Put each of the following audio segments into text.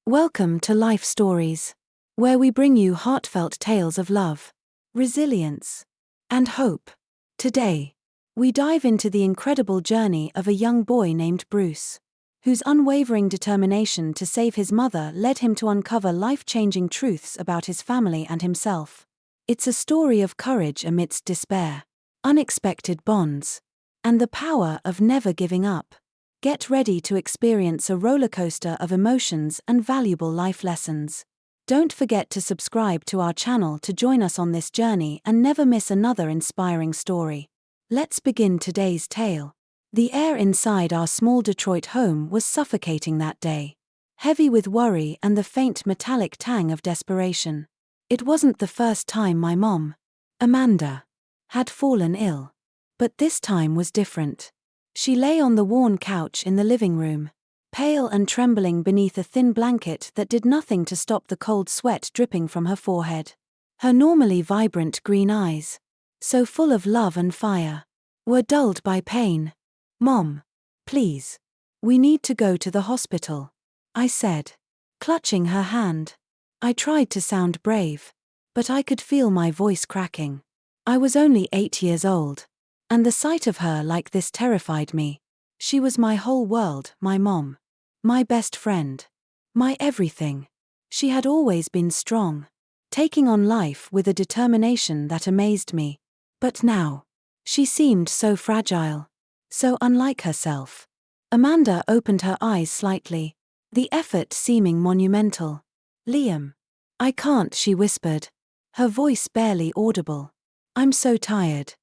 Welcome to Life Stories, where we bring you heartfelt tales of love, resilience, and hope. Today, we dive into the incredible journey of a young boy named Bruce, whose unwavering determination to save his mother led him to uncover life-changing truths about his family and himself. It's a story of courage amidst despair, unexpected bonds, and the power of never giving up. Get ready to experience a roller coaster of emotions and valuable life lessons. Don't forget to subscribe to our channel to join us on this journey and never miss another inspiring story. Let's begin today's tale. The air inside our small Detroit home was suffocating that day, heavy with worry and the faint metallic tang of desperation. It wasn't the first time my mom, Amanda, had fallen ill. But this time was different. She lay on the worn couch in the living room, pale and trembling beneath a thin blanket that did nothing to stop the cold sweat dripping from her forehead. Her normally vibrant green eyes, so full of love and fire, were dulled by pain. "Mom, please. We need to go to the hospital," I said, clutching her hand. I tried to sound brave, but I could feel my voice cracking. I was only 8 years old, and the sight of her like this terrified me. She was my whole world, my mom. My best friend. My everything. She had always been strong, taking on life with a determination that amazed me. But now, she seemed so fragile, so unlike herself. Amanda opened her eyes slightly, the effort seeming monumental. "Liam. I can't," she whispered, her voice barely audible. "I'm so tired."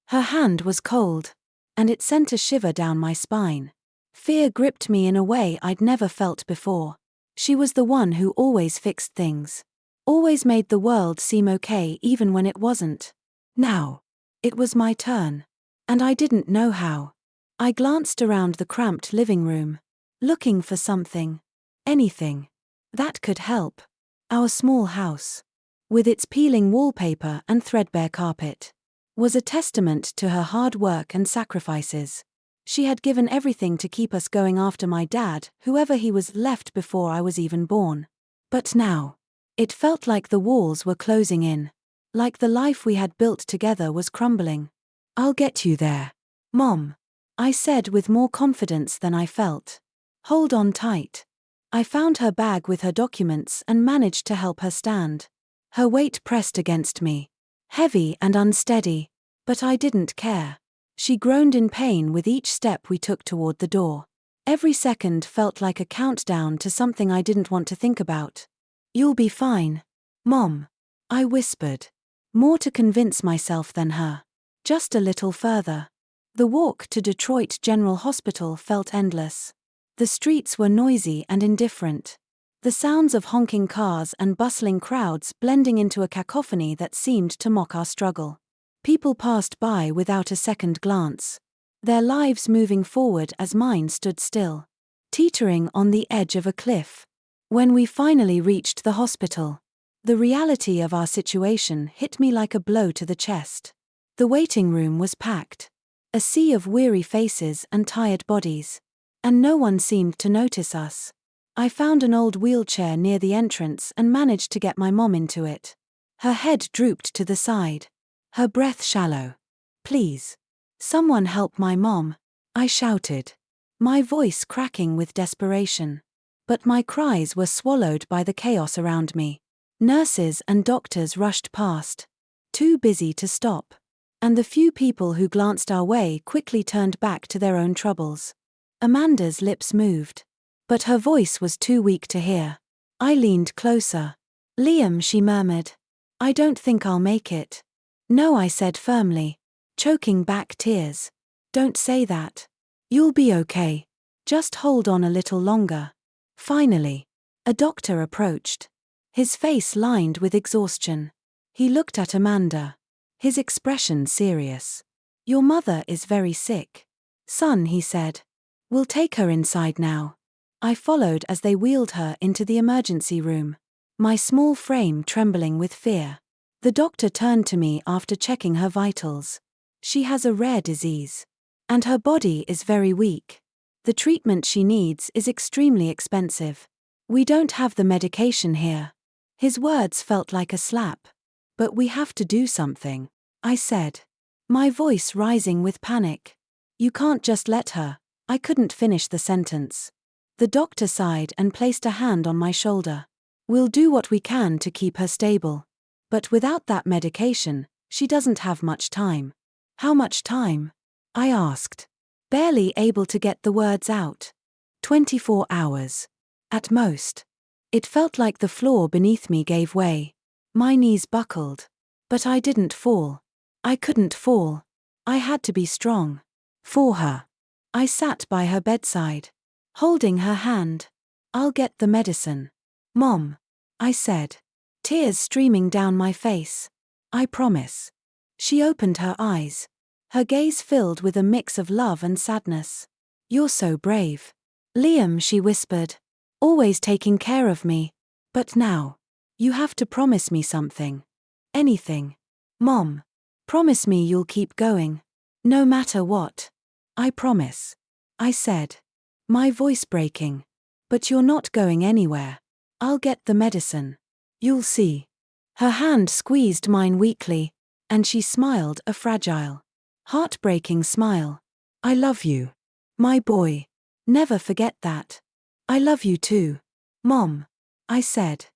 Her hand was cold, and it sent a shiver down my spine. Fear gripped me in a way I'd never felt before. She was the one who always fixed things, always made the world seem okay even when it wasn't. Now, it was my turn, and I didn't know how. I glanced around the cramped living room, looking for something, anything, that could help. Our small house, with its peeling wallpaper and threadbare carpet, was a testament to her hard work and sacrifices. She had given everything to keep us going after my dad, whoever he was, left before I was even born. But now, it felt like the walls were closing in, like the life we had built together was crumbling. "I'll get you there, Mom," I said with more confidence than I felt. "Hold on tight." I found her bag with her documents and managed to help her stand. Her weight pressed against me, heavy and unsteady, but I didn't care. She groaned in pain with each step we took toward the door. Every second felt like a countdown to something I didn't want to think about. "You'll be fine, Mom," I whispered, more to convince myself than her. Just a little further. The walk to Detroit General Hospital felt endless. The streets were noisy and indifferent, the sounds of honking cars and bustling crowds blending into a cacophony that seemed to mock our struggle. People passed by without a second glance, their lives moving forward as mine stood still, teetering on the edge of a cliff. When we finally reached the hospital, the reality of our situation hit me like a blow to the chest. The waiting room was packed, a sea of weary faces and tired bodies, and no one seemed to notice us. I found an old wheelchair near the entrance and managed to get my mom into it. Her head drooped to the side, her breath shallow. "Please, someone help my mom," I shouted, my voice cracking with desperation. But my cries were swallowed by the chaos around me. Nurses and doctors rushed past, too busy to stop, and the few people who glanced our way quickly turned back to their own troubles. Amanda's lips moved, but her voice was too weak to hear. I leaned closer. "Liam," she murmured. "I don't think I'll make it." "No," I said firmly, choking back tears. "Don't say that. You'll be okay. Just hold on a little longer." Finally, a doctor approached, his face lined with exhaustion. He looked at Amanda, his expression serious. "Your mother is very sick, son," he said. "We'll take her inside now." I followed as they wheeled her into the emergency room, my small frame trembling with fear. The doctor turned to me after checking her vitals. "She has a rare disease, and her body is very weak. The treatment she needs is extremely expensive. We don't have the medication here. His words felt like a slap. But we have to do something, I said, my voice rising with panic. You can't just let her. I couldn't finish the sentence. The doctor sighed and placed a hand on my shoulder. We'll do what we can to keep her stable. But without that medication, she doesn't have much time. How much time? I asked, barely able to get the words out. 24 hours. At most. It felt like the floor beneath me gave way. My knees buckled. But I didn't fall. I couldn't fall. I had to be strong. For her. I sat by her bedside, holding her hand. I'll get the medicine. Mom, I said, tears streaming down my face. I promise. She opened her eyes. Her gaze filled with a mix of love and sadness. You're so brave. Liam, she whispered. Always taking care of me. But now. You have to promise me something. Anything. Mom. Promise me you'll keep going. No matter what. I promise. I said. My voice breaking. But you're not going anywhere. I'll get the medicine. You'll see. Her hand squeezed mine weakly, and she smiled a fragile, heartbreaking smile. I love you. My boy. Never forget that. I love you too. Mom. I said,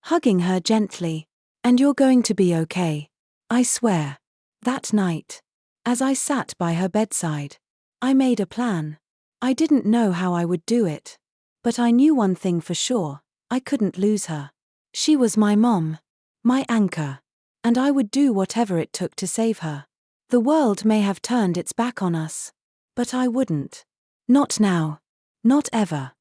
hugging her gently. And you're going to be okay. I swear. That night, as I sat by her bedside, I made a plan. I didn't know how I would do it. But I knew one thing for sure, I couldn't lose her. She was my mom, my anchor. And I would do whatever it took to save her. The world may have turned its back on us. But I wouldn't. Not now. Not ever.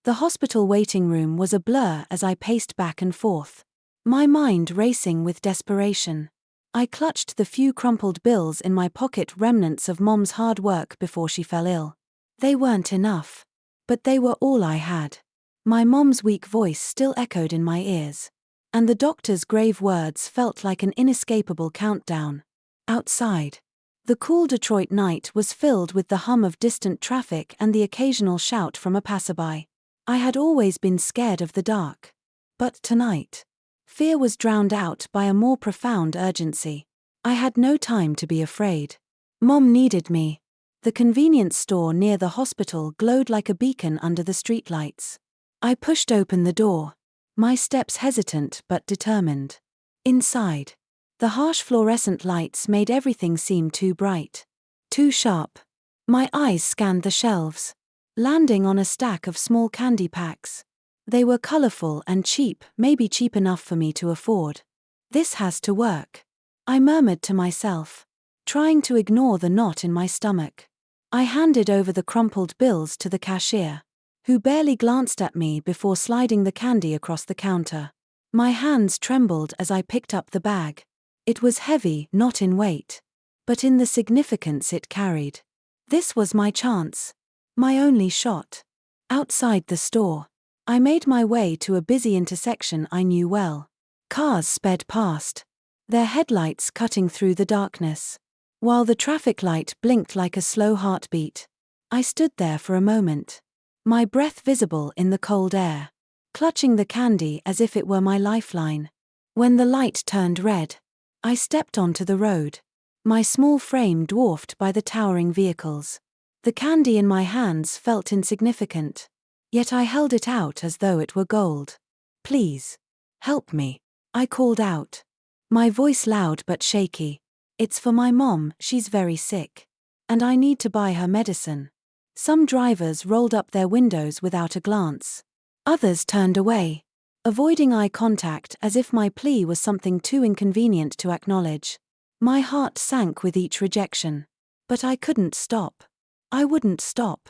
The hospital waiting room was a blur as I paced back and forth, my mind racing with desperation. I clutched the few crumpled bills in my pocket, remnants of Mom's hard work before she fell ill. They weren't enough. But they were all I had. My mom's weak voice still echoed in my ears. And the doctor's grave words felt like an inescapable countdown. Outside. The cool Detroit night was filled with the hum of distant traffic and the occasional shout from a passerby. I had always been scared of the dark. But tonight, fear was drowned out by a more profound urgency. I had no time to be afraid. Mom needed me. The convenience store near the hospital glowed like a beacon under the streetlights. I pushed open the door, my steps hesitant but determined. Inside, the harsh fluorescent lights made everything seem too bright, too sharp. My eyes scanned the shelves, landing on a stack of small candy packs. They were colorful and cheap, maybe cheap enough for me to afford. This has to work, I murmured to myself, trying to ignore the knot in my stomach. I handed over the crumpled bills to the cashier, who barely glanced at me before sliding the candy across the counter. My hands trembled as I picked up the bag. It was heavy, not in weight, but in the significance it carried. This was my chance. My only shot. Outside the store, I made my way to a busy intersection I knew well. Cars sped past, their headlights cutting through the darkness. While the traffic light blinked like a slow heartbeat, I stood there for a moment, my breath visible in the cold air, clutching the candy as if it were my lifeline. When the light turned red, I stepped onto the road, my small frame dwarfed by the towering vehicles. The candy in my hands felt insignificant, yet I held it out as though it were gold. Please, help me, I called out, my voice loud but shaky. It's for my mom, she's very sick. And I need to buy her medicine. Some drivers rolled up their windows without a glance. Others turned away, avoiding eye contact as if my plea was something too inconvenient to acknowledge. My heart sank with each rejection. But I couldn't stop. I wouldn't stop.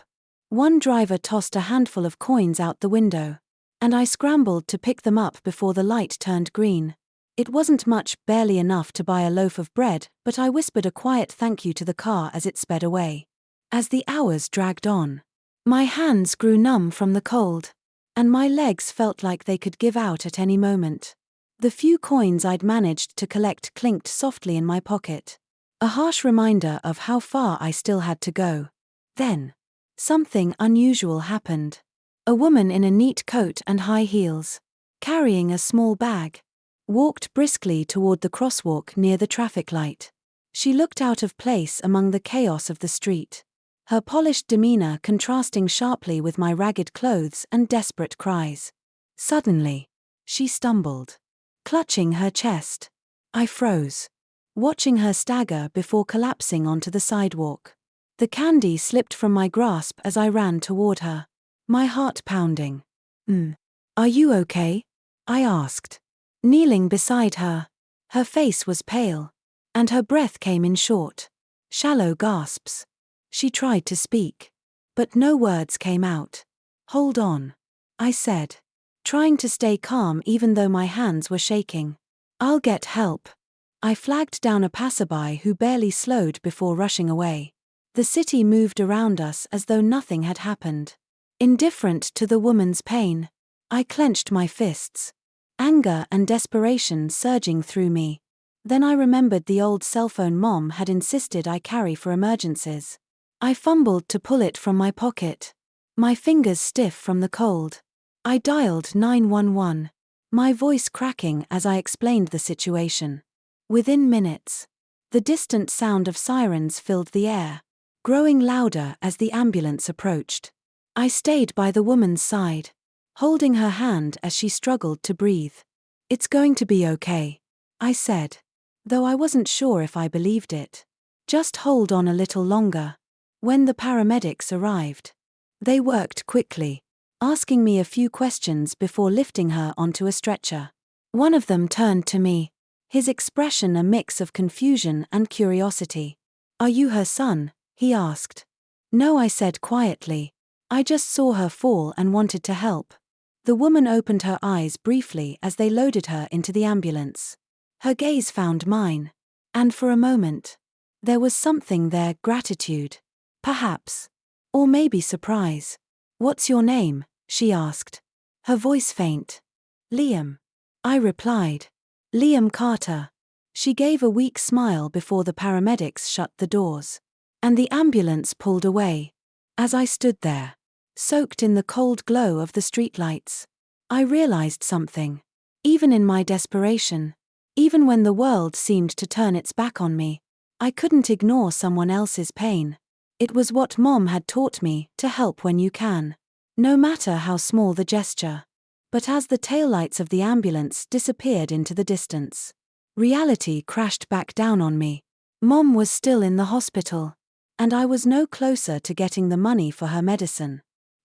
One driver tossed a handful of coins out the window, and I scrambled to pick them up before the light turned green. It wasn't much, barely enough to buy a loaf of bread, but I whispered a quiet thank you to the car as it sped away. As the hours dragged on, my hands grew numb from the cold, and my legs felt like they could give out at any moment. The few coins I'd managed to collect clinked softly in my pocket, a harsh reminder of how far I still had to go. Then, something unusual happened. A woman in a neat coat and high heels, carrying a small bag, walked briskly toward the crosswalk near the traffic light. She looked out of place among the chaos of the street, her polished demeanor contrasting sharply with my ragged clothes and desperate cries. Suddenly, she stumbled, clutching her chest. I froze, watching her stagger before collapsing onto the sidewalk. The candy slipped from my grasp as I ran toward her, my heart pounding. Are you okay? I asked, kneeling beside her. Her face was pale, and her breath came in short, shallow gasps. She tried to speak, but no words came out. Hold on, I said, trying to stay calm even though my hands were shaking. I'll get help. I flagged down a passerby who barely slowed before rushing away. The city moved around us as though nothing had happened. Indifferent to the woman's pain, I clenched my fists, anger and desperation surging through me. Then I remembered the old cell phone Mom had insisted I carry for emergencies. I fumbled to pull it from my pocket, my fingers stiff from the cold. I dialed 911, my voice cracking as I explained the situation. Within minutes, the distant sound of sirens filled the air, growing louder as the ambulance approached. I stayed by the woman's side, holding her hand as she struggled to breathe. It's going to be okay, I said, though I wasn't sure if I believed it. Just hold on a little longer. When the paramedics arrived, they worked quickly, asking me a few questions before lifting her onto a stretcher. One of them turned to me, his expression a mix of confusion and curiosity. Are you her son? He asked. No, I said quietly. I just saw her fall and wanted to help. The woman opened her eyes briefly as they loaded her into the ambulance. Her gaze found mine, and for a moment, there was something there, gratitude, perhaps, or maybe surprise. What's your name? She asked, her voice faint. Liam, I replied. Liam Carter. She gave a weak smile before the paramedics shut the doors, and the ambulance pulled away. As I stood there, soaked in the cold glow of the streetlights, I realized something. Even in my desperation, even when the world seemed to turn its back on me, I couldn't ignore someone else's pain. It was what Mom had taught me, to help when you can, no matter how small the gesture. But as the taillights of the ambulance disappeared into the distance, reality crashed back down on me. Mom was still in the hospital, and I was no closer to getting the money for her medicine.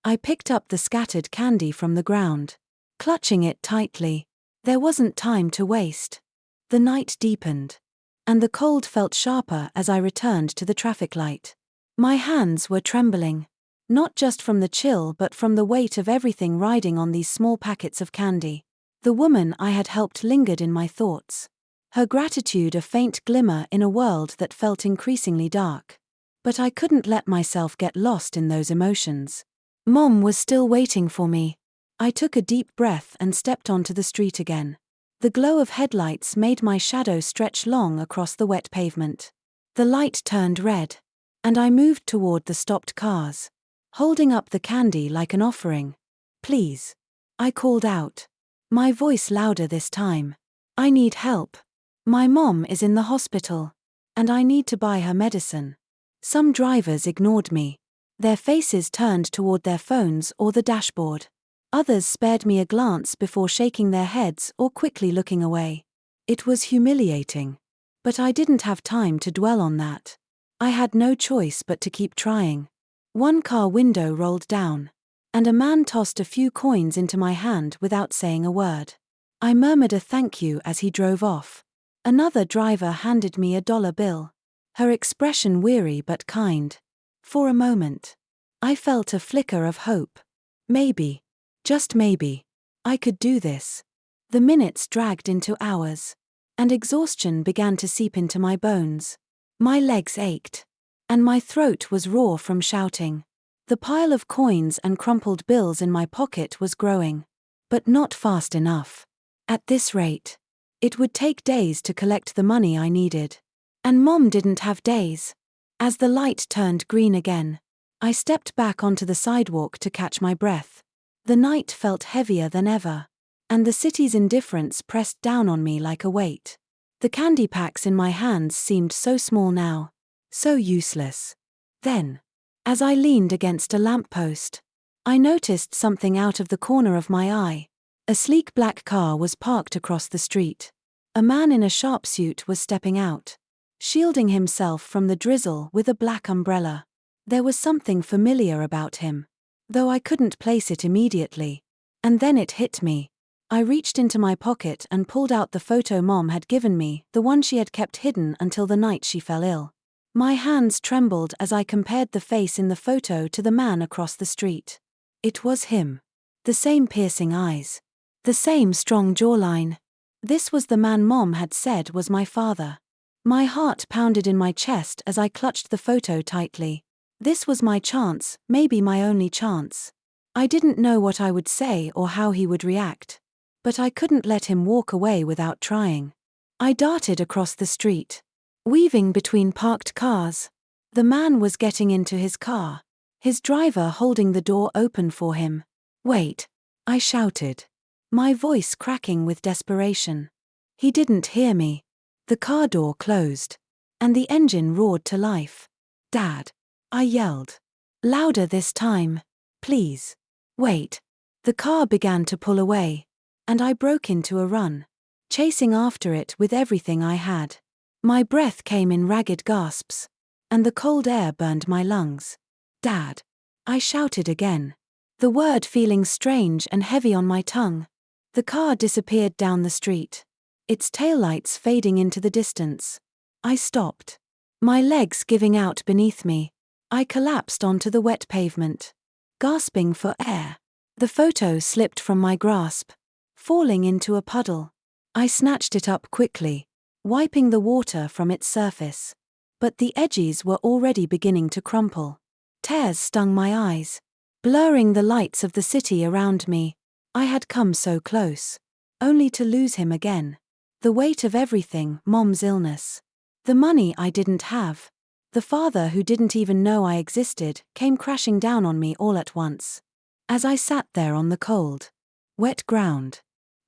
I picked up the scattered candy from the ground, clutching it tightly. There wasn't time to waste. The night deepened, and the cold felt sharper as I returned to the traffic light. My hands were trembling, not just from the chill but from the weight of everything riding on these small packets of candy. The woman I had helped lingered in my thoughts, her gratitude a faint glimmer in a world that felt increasingly dark. But I couldn't let myself get lost in those emotions. Mom was still waiting for me. I took a deep breath and stepped onto the street again. The glow of headlights made my shadow stretch long across the wet pavement. The light turned red, and I moved toward the stopped cars, holding up the candy like an offering. Please, I called out, my voice louder this time. I need help. My mom is in the hospital, and I need to buy her medicine. Some drivers ignored me, their faces turned toward their phones or the dashboard. Others spared me a glance before shaking their heads or quickly looking away. It was humiliating, but I didn't have time to dwell on that. I had no choice but to keep trying. One car window rolled down, and a man tossed a few coins into my hand without saying a word. I murmured a thank you as he drove off. Another driver handed me a dollar bill, her expression weary but kind. For a moment, I felt a flicker of hope. Maybe, just maybe, I could do this. The minutes dragged into hours, and exhaustion began to seep into my bones. My legs ached, and my throat was raw from shouting. The pile of coins and crumpled bills in my pocket was growing, but not fast enough. At this rate, it would take days to collect the money I needed. And Mom didn't have days. As the light turned green again, I stepped back onto the sidewalk to catch my breath. The night felt heavier than ever, and the city's indifference pressed down on me like a weight. The candy packs in my hands seemed so small now, so useless. Then, as I leaned against a lamppost, I noticed something out of the corner of my eye. A sleek black car was parked across the street. A man in a sharp suit was stepping out, shielding himself from the drizzle with a black umbrella. There was something familiar about him, though I couldn't place it immediately. And then it hit me. I reached into my pocket and pulled out the photo Mom had given me, the one she had kept hidden until the night she fell ill. My hands trembled as I compared the face in the photo to the man across the street. It was him. The same piercing eyes. The same strong jawline. This was the man Mom had said was my father. My heart pounded in my chest as I clutched the photo tightly. This was my chance, maybe my only chance. I didn't know what I would say or how he would react. But I couldn't let him walk away without trying. I darted across the street, weaving between parked cars. The man was getting into his car, his driver holding the door open for him. "Wait," I shouted, my voice cracking with desperation. He didn't hear me. The car door closed, and the engine roared to life. "Dad," I yelled. Louder this time. "Please. Wait." The car began to pull away, and I broke into a run, chasing after it with everything I had. My breath came in ragged gasps, and the cold air burned my lungs. "Dad," I shouted again, the word feeling strange and heavy on my tongue. The car disappeared down the street, its taillights fading into the distance. I stopped, my legs giving out beneath me. I collapsed onto the wet pavement, gasping for air. The photo slipped from my grasp, falling into a puddle. I snatched it up quickly, wiping the water from its surface. But the edges were already beginning to crumple. Tears stung my eyes, blurring the lights of the city around me. I had come so close, only to lose him again. The weight of everything, Mom's illness, the money I didn't have, the father who didn't even know I existed, came crashing down on me all at once. As I sat there on the cold, wet ground,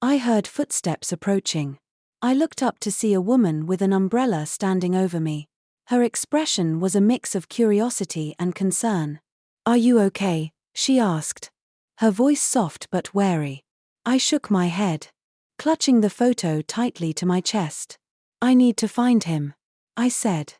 I heard footsteps approaching. I looked up to see a woman with an umbrella standing over me. Her expression was a mix of curiosity and concern. "Are you okay?" she asked, her voice soft but wary. I shook my head, clutching the photo tightly to my chest. "I need to find him," I said,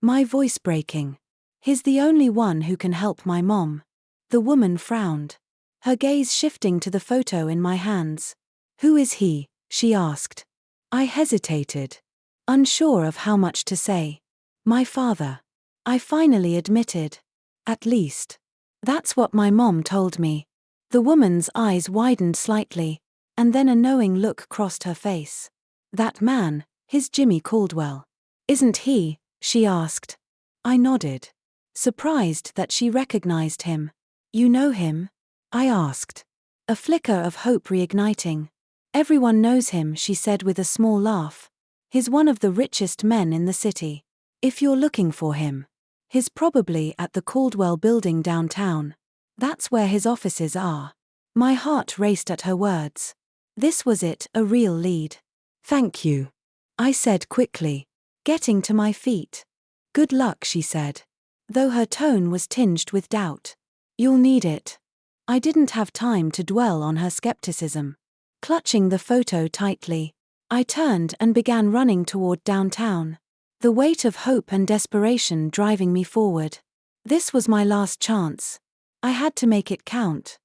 my voice breaking. "He's the only one who can help my mom." The woman frowned, her gaze shifting to the photo in my hands. "Who is he?" she asked. I hesitated, unsure of how much to say. "My father," I finally admitted. "At least, that's what my mom told me." The woman's eyes widened slightly, and then a knowing look crossed her face. "That man, his Jimmy Caldwell, isn't he?" she asked. I nodded, surprised that she recognized him. "You know him?" I asked, a flicker of hope reigniting. "Everyone knows him," she said with a small laugh. "He's one of the richest men in the city. If you're looking for him, he's probably at the Caldwell building downtown. That's where his offices are." My heart raced at her words. This was it, a real lead. "Thank you," I said quickly, getting to my feet. "Good luck," she said, though her tone was tinged with doubt. "You'll need it." I didn't have time to dwell on her skepticism. Clutching the photo tightly, I turned and began running toward downtown, the weight of hope and desperation driving me forward. This was my last chance. I had to make it count.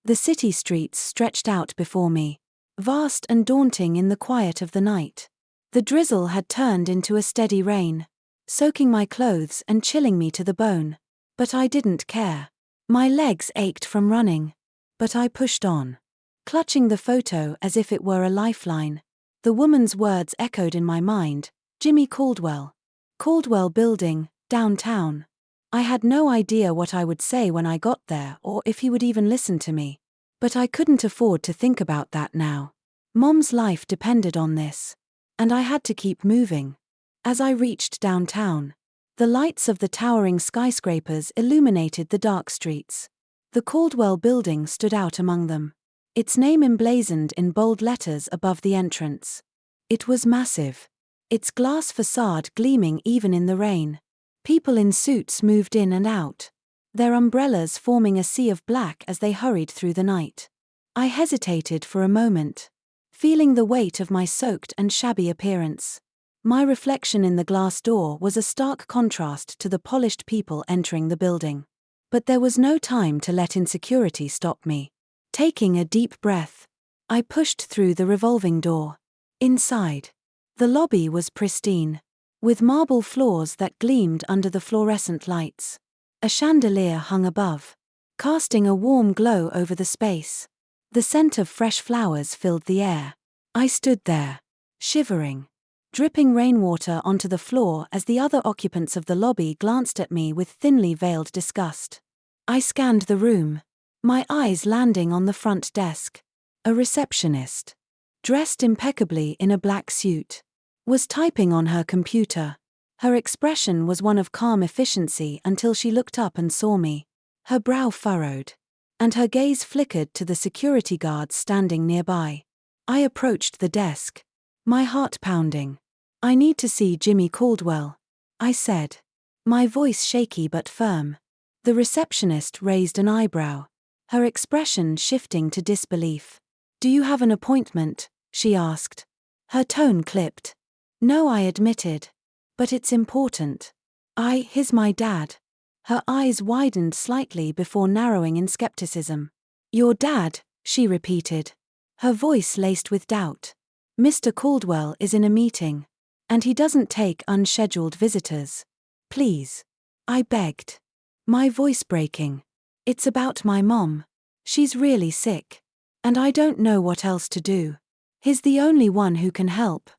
The city streets stretched out before me, vast and daunting in the quiet of the night. The drizzle had turned into a steady rain, soaking my clothes and chilling me to the bone. But I didn't care. My legs ached from running. But I pushed on, clutching the photo as if it were a lifeline. The woman's words echoed in my mind. "Jimmy Caldwell. Caldwell Building, downtown." I had no idea what I would say when I got there or if he would even listen to me. But I couldn't afford to think about that now. Mom's life depended on this, and I had to keep moving. As I reached downtown, the lights of the towering skyscrapers illuminated the dark streets. The Caldwell building stood out among them, its name emblazoned in bold letters above the entrance. It was massive, its glass facade gleaming even in the rain. People in suits moved in and out, their umbrellas forming a sea of black as they hurried through the night. I hesitated for a moment, feeling the weight of my soaked and shabby appearance. My reflection in the glass door was a stark contrast to the polished people entering the building. But there was no time to let insecurity stop me. Taking a deep breath, I pushed through the revolving door. Inside, the lobby was pristine, with marble floors that gleamed under the fluorescent lights. A chandelier hung above, casting a warm glow over the space. The scent of fresh flowers filled the air. I stood there, shivering, dripping rainwater onto the floor as the other occupants of the lobby glanced at me with thinly veiled disgust. I scanned the room, my eyes landing on the front desk. A receptionist, dressed impeccably in a black suit, was typing on her computer. Her expression was one of calm efficiency until she looked up and saw me. Her brow furrowed, and her gaze flickered to the security guards standing nearby. I approached the desk, my heart pounding. "I need to see Jimmy Caldwell," I said, my voice shaky but firm. The receptionist raised an eyebrow, her expression shifting to disbelief. "Do you have an appointment?" she asked. Her tone clipped. "No," I admitted. "But it's important. He's my dad." Her eyes widened slightly before narrowing in skepticism. "Your dad?" she repeated, her voice laced with doubt. "Mr. Caldwell is in a meeting, and he doesn't take unscheduled visitors. Please," I begged, my voice breaking. "It's about my mom. She's really sick, and I don't know what else to do. He's the only one who can help."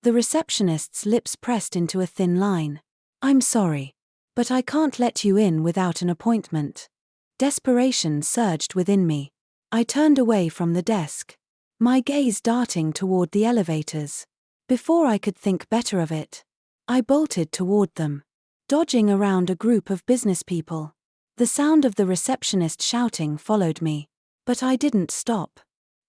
The receptionist's lips pressed into a thin line. "I'm sorry, but I can't let you in without an appointment." Desperation surged within me. I turned away from the desk, my gaze darting toward the elevators. Before I could think better of it, I bolted toward them, dodging around a group of business people. The sound of the receptionist shouting followed me, but I didn't stop.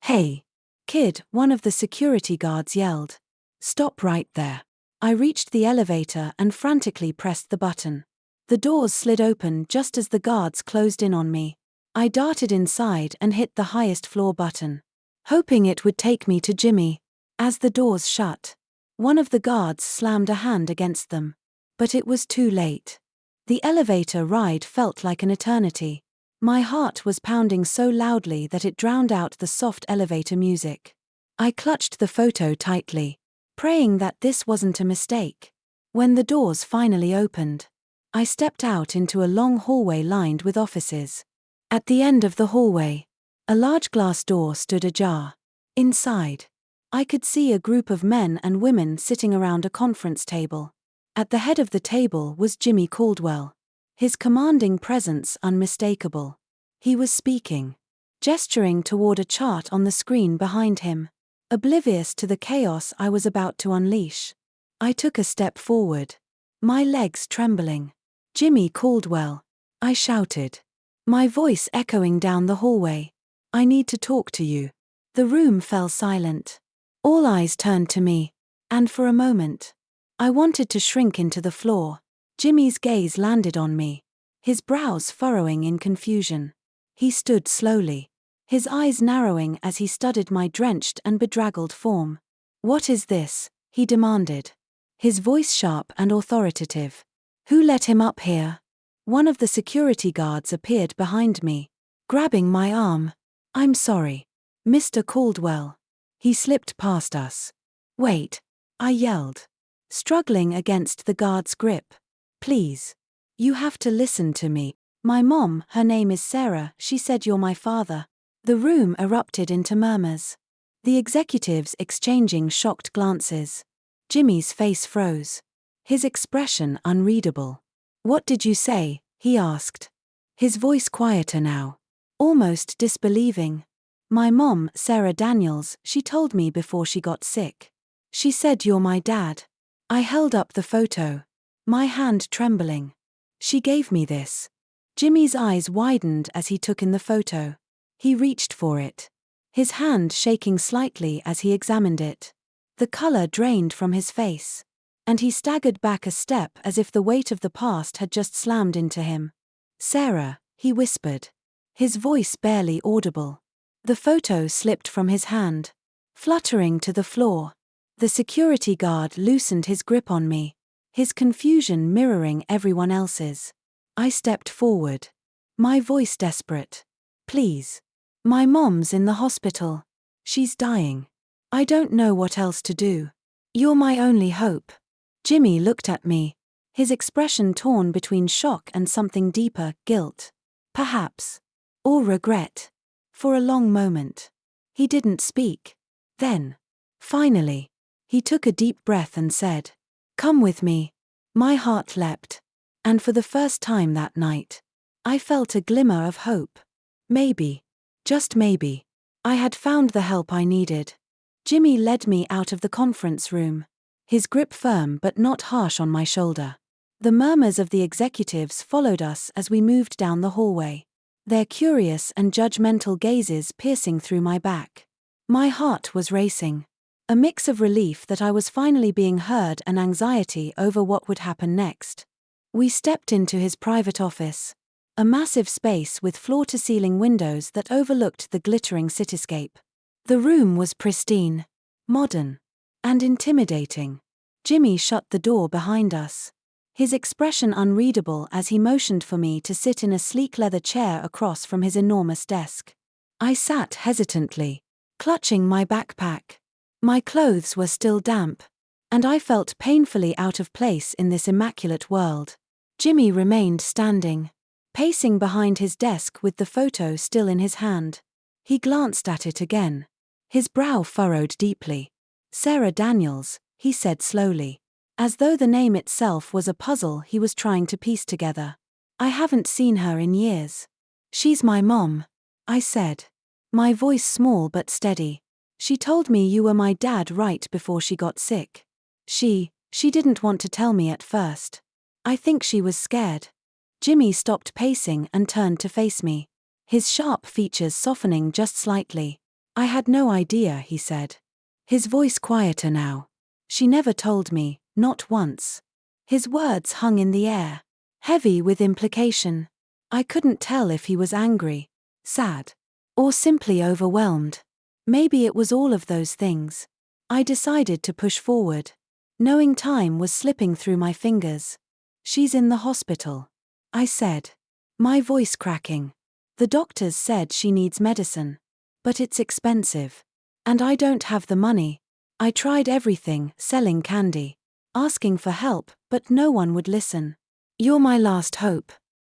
"Hey, kid," one of the security guards yelled. "Stop right there." I reached the elevator and frantically pressed the button. The doors slid open just as the guards closed in on me. I darted inside and hit the highest floor button, hoping it would take me to Jimmy. As the doors shut, one of the guards slammed a hand against them. But it was too late. The elevator ride felt like an eternity. My heart was pounding so loudly that it drowned out the soft elevator music. I clutched the photo tightly, praying that this wasn't a mistake. When the doors finally opened, I stepped out into a long hallway lined with offices. At the end of the hallway, a large glass door stood ajar. Inside, I could see a group of men and women sitting around a conference table. At the head of the table was Jimmy Caldwell, his commanding presence unmistakable. He was speaking, gesturing toward a chart on the screen behind him. Oblivious to the chaos I was about to unleash, I took a step forward, my legs trembling. "Jimmy Caldwell," I shouted, my voice echoing down the hallway. "I need to talk to you." The room fell silent. All eyes turned to me, and for a moment, I wanted to shrink into the floor. Jimmy's gaze landed on me, his brows furrowing in confusion. He stood slowly, his eyes narrowing as he studied my drenched and bedraggled form. "What is this?" he demanded, his voice sharp and authoritative. "Who let him up here?" One of the security guards appeared behind me, grabbing my arm. "I'm sorry, Mr. Caldwell." He slipped past us. "Wait," I yelled, struggling against the guard's grip. "Please. You have to listen to me. My mom, her name is Sarah, she said you're my father." The room erupted into murmurs, the executives exchanging shocked glances. Jimmy's face froze, his expression unreadable. "What did you say?" he asked, his voice quieter now, almost disbelieving. "My mom, Sarah Daniels, she told me before she got sick. She said you're my dad." I held up the photo, my hand trembling. "She gave me this. Jimmy's eyes widened as he took in the photo. He reached for it, his hand shaking slightly as he examined it. The color drained from his face, and he staggered back a step as if the weight of the past had just slammed into him. "Sarah," he whispered, his voice barely audible. The photo slipped from his hand, fluttering to the floor. The security guard loosened his grip on me, his confusion mirroring everyone else's. I stepped forward, my voice desperate. "Please. My mom's in the hospital. She's dying. I don't know what else to do. You're my only hope." Jimmy looked at me, his expression torn between shock and something deeper, guilt, perhaps, or regret. For a long moment, he didn't speak. Then, finally, he took a deep breath and said, "Come with me." My heart leapt, and for the first time that night, I felt a glimmer of hope. Maybe, just maybe, I had found the help I needed. Jimmy led me out of the conference room, his grip firm but not harsh on my shoulder. The murmurs of the executives followed us as we moved down the hallway, their curious and judgmental gazes piercing through my back. My heart was racing, a mix of relief that I was finally being heard and anxiety over what would happen next. We stepped into his private office, a massive space with floor-to-ceiling windows that overlooked the glittering cityscape. The room was pristine, modern, and intimidating. Jimmy shut the door behind us, his expression unreadable as he motioned for me to sit in a sleek leather chair across from his enormous desk. I sat hesitantly, clutching my backpack. My clothes were still damp, and I felt painfully out of place in this immaculate world. Jimmy remained standing, pacing behind his desk with the photo still in his hand. He glanced at it again, his brow furrowed deeply. "Sarah Daniels," he said slowly, as though the name itself was a puzzle he was trying to piece together. "I haven't seen her in years." "She's my mom," I said, my voice small but steady. "She told me you were my dad right before she got sick. She didn't want to tell me at first. I think she was scared." Jimmy stopped pacing and turned to face me, his sharp features softening just slightly. "I had no idea," he said, his voice quieter now. "She never told me, not once." His words hung in the air, heavy with implication. I couldn't tell if he was angry, sad, or simply overwhelmed. Maybe it was all of those things. I decided to push forward, knowing time was slipping through my fingers. "She's in the hospital," I said, my voice cracking. "The doctors said she needs medicine. But it's expensive. And I don't have the money. I tried everything, selling candy, asking for help, but no one would listen. You're my last hope."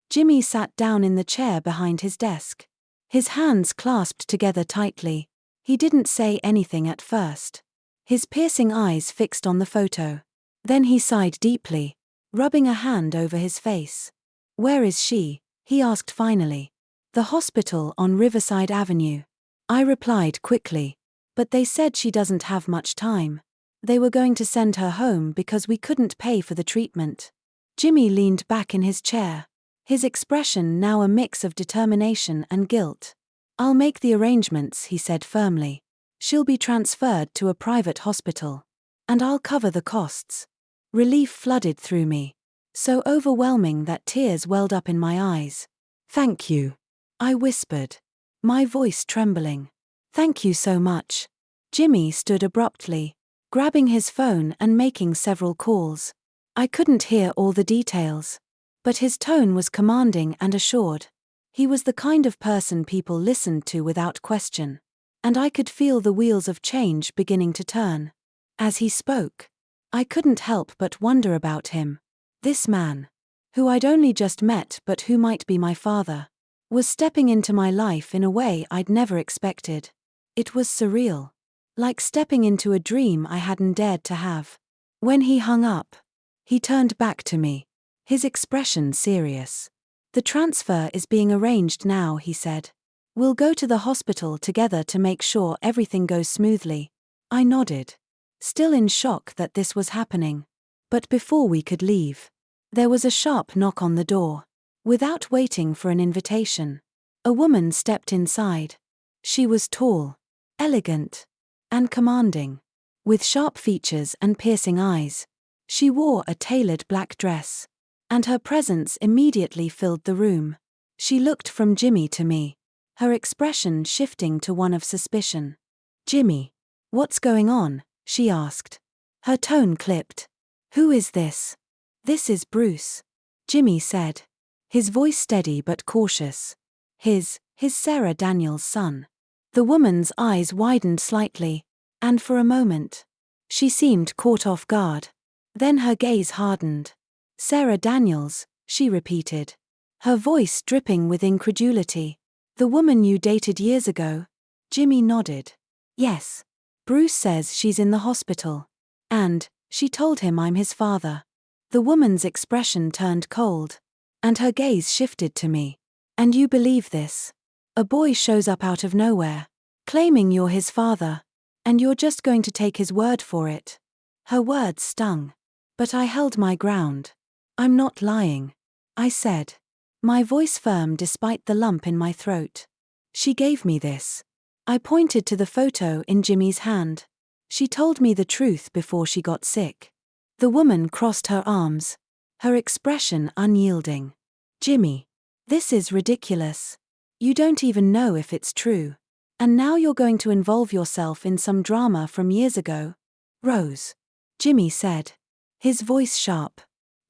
Jimmy sat down in the chair behind his desk, his hands clasped together tightly. He didn't say anything at first, his piercing eyes fixed on the photo. Then he sighed deeply, rubbing a hand over his face. "Where is she?" he asked finally. "The hospital on Riverside Avenue," I replied quickly. "But they said she doesn't have much time. They were going to send her home because we couldn't pay for the treatment." Jimmy leaned back in his chair, his expression now a mix of determination and guilt. "I'll make the arrangements," he said firmly. "She'll be transferred to a private hospital. And I'll cover the costs." Relief flooded through me, so overwhelming that tears welled up in my eyes. "Thank you," I whispered, my voice trembling. "Thank you so much." Jimmy stood abruptly, grabbing his phone and making several calls. I couldn't hear all the details, but his tone was commanding and assured. He was the kind of person people listened to without question, and I could feel the wheels of change beginning to turn. As he spoke, I couldn't help but wonder about him. This man, who I'd only just met but who might be my father, was stepping into my life in a way I'd never expected. It was surreal, like stepping into a dream I hadn't dared to have. When he hung up, he turned back to me, his expression serious. "The transfer is being arranged now," he said. "We'll go to the hospital together to make sure everything goes smoothly." I nodded, still in shock that this was happening. But before we could leave, there was a sharp knock on the door. Without waiting for an invitation, a woman stepped inside. She was tall, elegant, and commanding, with sharp features and piercing eyes. She wore a tailored black dress, and her presence immediately filled the room. She looked from Jimmy to me, her expression shifting to one of suspicion. "Jimmy, what's going on?" she asked. Her tone clipped. "Who is this?" "This is Bruce," Jimmy said, his voice steady but cautious. His Sarah Daniels' son." The woman's eyes widened slightly, and for a moment, she seemed caught off guard. Then her gaze hardened. "Sarah Daniels," she repeated, her voice dripping with incredulity. "The woman you dated years ago?" Jimmy nodded. "Yes. Bruce says she's in the hospital. And she told him I'm his father." The woman's expression turned cold, and her gaze shifted to me. "And you believe this? A boy shows up out of nowhere, claiming you're his father, and you're just going to take his word for it?" Her words stung, but I held my ground. "I'm not lying," I said, my voice firm despite the lump in my throat. "She gave me this." I pointed to the photo in Jimmy's hand. "She told me the truth before she got sick." The woman crossed her arms, her expression unyielding. "Jimmy, this is ridiculous. You don't even know if it's true. And now you're going to involve yourself in some drama from years ago." "Rose," Jimmy said, his voice sharp.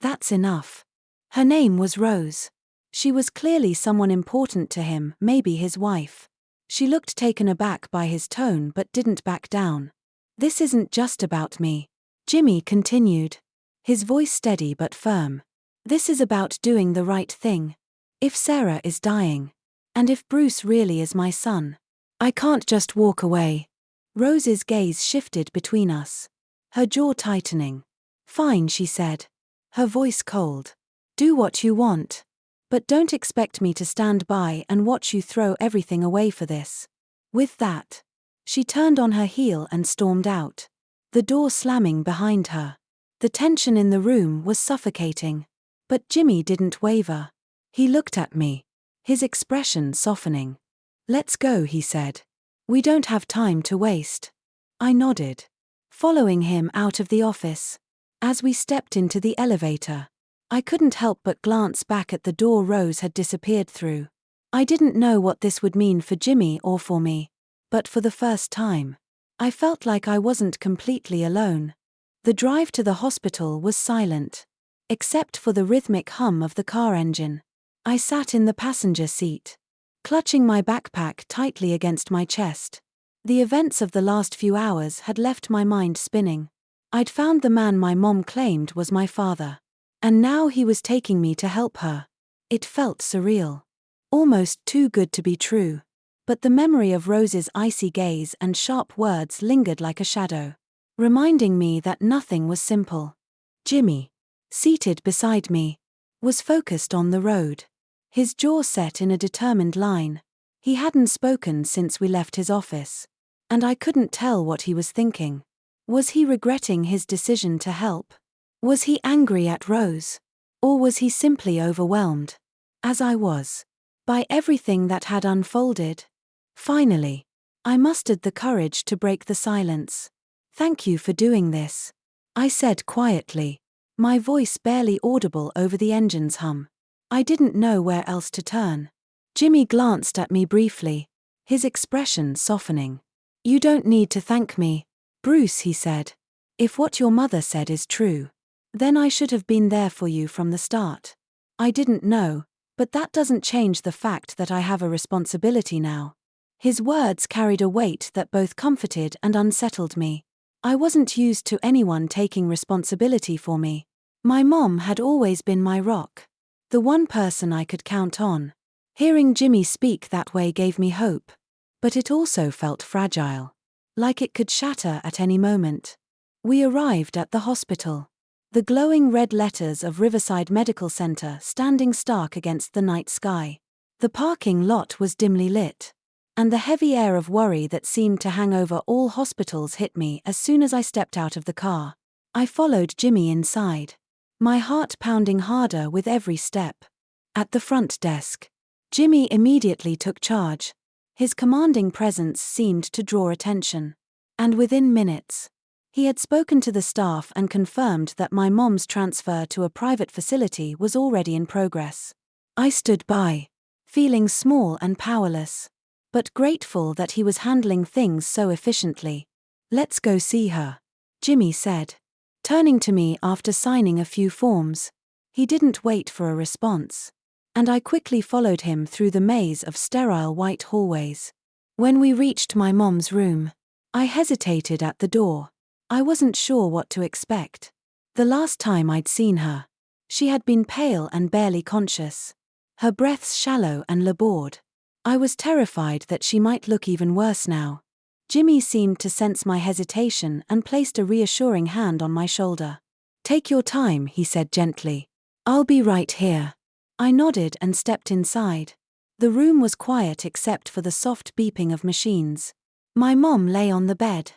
"That's enough." Her name was Rose. She was clearly someone important to him, maybe his wife. She looked taken aback by his tone but didn't back down. "This isn't just about me," Jimmy continued, his voice steady but firm. "This is about doing the right thing. If Sarah is dying, and if Bruce really is my son, I can't just walk away." Rose's gaze shifted between us, her jaw tightening. "Fine," she said, her voice cold. "Do what you want. But don't expect me to stand by and watch you throw everything away for this." With that, she turned on her heel and stormed out, the door slamming behind her. The tension in the room was suffocating. But Jimmy didn't waver. He looked at me, his expression softening. "Let's go," he said. "We don't have time to waste." I nodded, following him out of the office. As we stepped into the elevator, I couldn't help but glance back at the door Rose had disappeared through. I didn't know what this would mean for Jimmy or for me, but for the first time, I felt like I wasn't completely alone. The drive to the hospital was silent, except for the rhythmic hum of the car engine. I sat in the passenger seat, clutching my backpack tightly against my chest. The events of the last few hours had left my mind spinning. I'd found the man my mom claimed was my father, and now he was taking me to help her. It felt surreal, almost too good to be true. But the memory of Rose's icy gaze and sharp words lingered like a shadow, reminding me that nothing was simple. Jimmy, seated beside me, was focused on the road, his jaw set in a determined line. He hadn't spoken since we left his office, and I couldn't tell what he was thinking. Was he regretting his decision to help? Was he angry at Rose? Or was he simply overwhelmed, as I was, by everything that had unfolded? Finally, I mustered the courage to break the silence. "Thank you for doing this," I said quietly, my voice barely audible over the engine's hum. I didn't know where else to turn. Jimmy glanced at me briefly, his expression softening. "You don't need to thank me, Bruce," he said. "If what your mother said is true, then I should have been there for you from the start. I didn't know, but that doesn't change the fact that I have a responsibility now." His words carried a weight that both comforted and unsettled me. I wasn't used to anyone taking responsibility for me. My mom had always been my rock, the one person I could count on. Hearing Jimmy speak that way gave me hope, but it also felt fragile, like it could shatter at any moment. We arrived at the hospital, the glowing red letters of Riverside Medical Center standing stark against the night sky. The parking lot was dimly lit, and the heavy air of worry that seemed to hang over all hospitals hit me as soon as I stepped out of the car. I followed Jimmy inside, my heart pounding harder with every step. At the front desk, Jimmy immediately took charge. His commanding presence seemed to draw attention. And within minutes, he had spoken to the staff and confirmed that my mom's transfer to a private facility was already in progress. I stood by, feeling small and powerless, but grateful that he was handling things so efficiently. "Let's go see her," Jimmy said, turning to me after signing a few forms. He didn't wait for a response, and I quickly followed him through the maze of sterile white hallways. When we reached my mom's room, I hesitated at the door. I wasn't sure what to expect. The last time I'd seen her, she had been pale and barely conscious, her breaths shallow and labored. I was terrified that she might look even worse now. Jimmy seemed to sense my hesitation and placed a reassuring hand on my shoulder. "Take your time," he said gently. "I'll be right here." I nodded and stepped inside. The room was quiet except for the soft beeping of machines. My mom lay on the bed,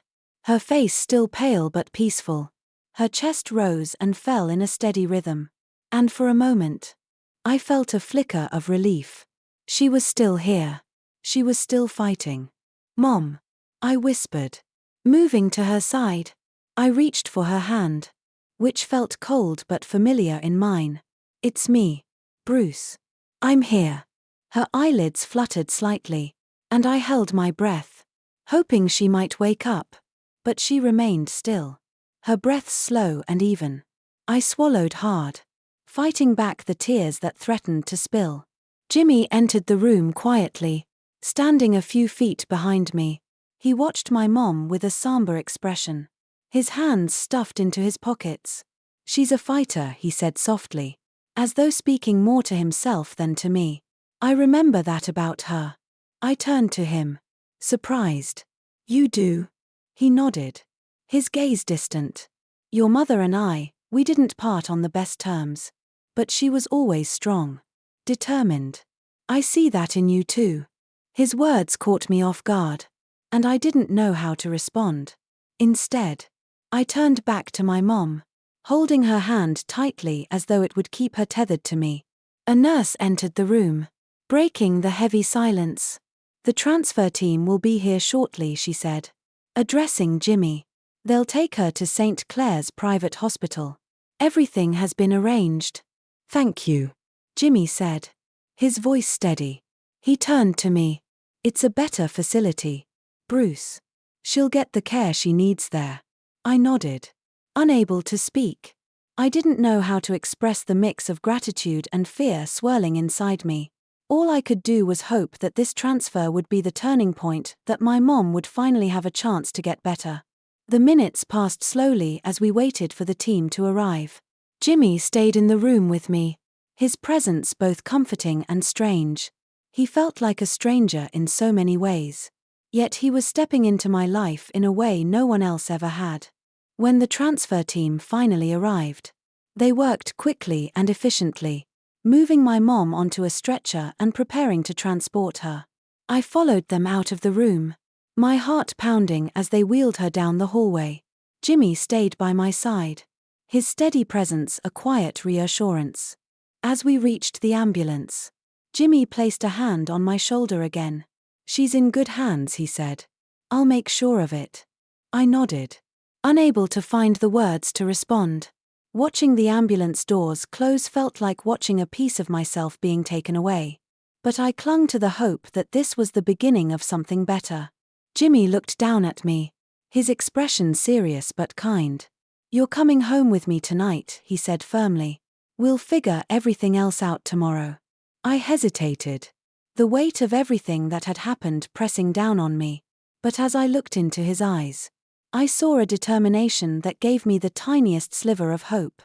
her face still pale but peaceful. Her chest rose and fell in a steady rhythm. And for a moment, I felt a flicker of relief. She was still here. She was still fighting. "Mom," I whispered. Moving to her side, I reached for her hand, which felt cold but familiar in mine. "It's me, Bruce. I'm here." Her eyelids fluttered slightly, and I held my breath, hoping she might wake up. But she remained still, her breath slow and even. I swallowed hard, fighting back the tears that threatened to spill. Jimmy entered the room quietly, standing a few feet behind me. He watched my mom with a somber expression, his hands stuffed into his pockets. "She's a fighter," he said softly, as though speaking more to himself than to me. "I remember that about her." I turned to him, surprised. "You do?" He nodded, his gaze distant. "Your mother and we didn't part on the best terms. But she was always strong, determined. I see that in you too." His words caught me off guard, and I didn't know how to respond. Instead, I turned back to my mom, holding her hand tightly as though it would keep her tethered to me. A nurse entered the room, breaking the heavy silence. "The transfer team will be here shortly," she said, addressing Jimmy. "They'll take her to St. Clair's private hospital. Everything has been arranged." "Thank you," Jimmy said, his voice steady. He turned to me. "It's a better facility, Bruce. She'll get the care she needs there." I nodded, unable to speak. I didn't know how to express the mix of gratitude and fear swirling inside me. All I could do was hope that this transfer would be the turning point, that my mom would finally have a chance to get better. The minutes passed slowly as we waited for the team to arrive. Jimmy stayed in the room with me, his presence both comforting and strange. He felt like a stranger in so many ways. Yet he was stepping into my life in a way no one else ever had. When the transfer team finally arrived, they worked quickly and efficiently, moving my mom onto a stretcher and preparing to transport her. I followed them out of the room, my heart pounding as they wheeled her down the hallway. Jimmy stayed by my side, his steady presence a quiet reassurance. As we reached the ambulance, Jimmy placed a hand on my shoulder again. "She's in good hands," he said. "I'll make sure of it." I nodded, unable to find the words to respond. Watching the ambulance doors close felt like watching a piece of myself being taken away. But I clung to the hope that this was the beginning of something better. Jimmy looked down at me, his expression serious but kind. "You're coming home with me tonight," he said firmly. "We'll figure everything else out tomorrow." I hesitated, the weight of everything that had happened pressing down on me. But as I looked into his eyes, I saw a determination that gave me the tiniest sliver of hope.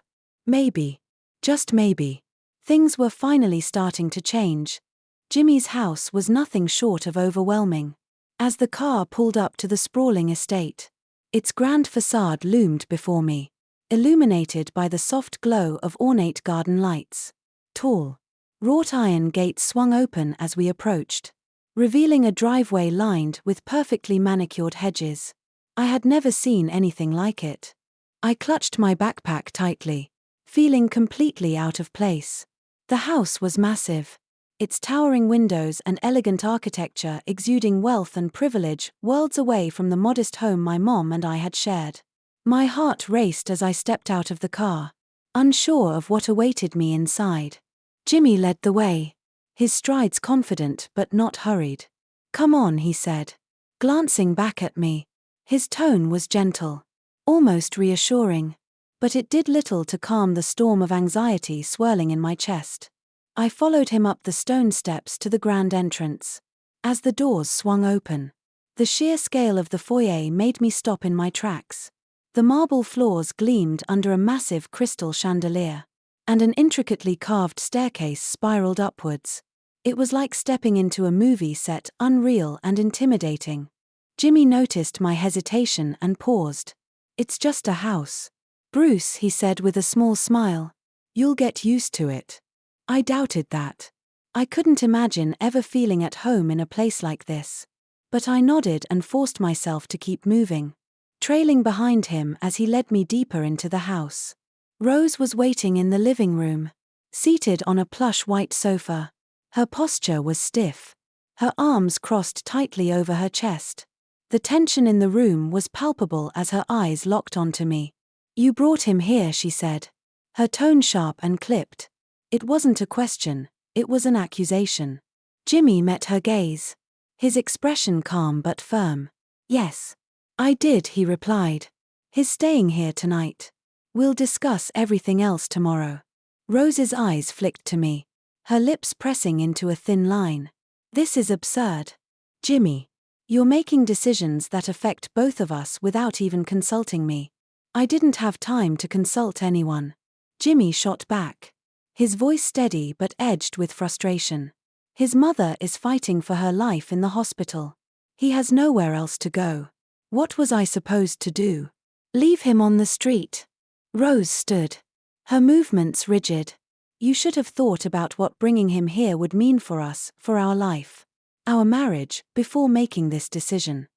Maybe, just maybe, things were finally starting to change. Jimmy's house was nothing short of overwhelming. As the car pulled up to the sprawling estate, its grand facade loomed before me, illuminated by the soft glow of ornate garden lights. Tall, wrought iron gates swung open as we approached, revealing a driveway lined with perfectly manicured hedges. I had never seen anything like it. I clutched my backpack tightly, feeling completely out of place. The house was massive. Its towering windows and elegant architecture exuding wealth and privilege, worlds away from the modest home my mom and I had shared. My heart raced as I stepped out of the car, unsure of what awaited me inside. Jimmy led the way, his strides confident but not hurried. "Come on," he said, glancing back at me. His tone was gentle, almost reassuring, but it did little to calm the storm of anxiety swirling in my chest. I followed him up the stone steps to the grand entrance. As the doors swung open, the sheer scale of the foyer made me stop in my tracks. The marble floors gleamed under a massive crystal chandelier, and an intricately carved staircase spiraled upwards. It was like stepping into a movie set, unreal and intimidating. Jimmy noticed my hesitation and paused. "It's just a house, Bruce," he said with a small smile. "You'll get used to it." I doubted that. I couldn't imagine ever feeling at home in a place like this. But I nodded and forced myself to keep moving, trailing behind him as he led me deeper into the house. Rose was waiting in the living room, seated on a plush white sofa. Her posture was stiff, her arms crossed tightly over her chest. The tension in the room was palpable as her eyes locked onto me. "You brought him here," she said, her tone sharp and clipped. It wasn't a question, it was an accusation. Jimmy met her gaze, his expression calm but firm. "Yes, I did," he replied. "He's staying here tonight. We'll discuss everything else tomorrow." Rose's eyes flicked to me, her lips pressing into a thin line. "This is absurd. Jimmy, you're making decisions that affect both of us without even consulting me." "I didn't have time to consult anyone," Jimmy shot back, his voice steady but edged with frustration. "His mother is fighting for her life in the hospital. He has nowhere else to go. What was I supposed to do? Leave him on the street?" Rose stood, her movements rigid. "You should have thought about what bringing him here would mean for us, for our life, our marriage, before making this decision."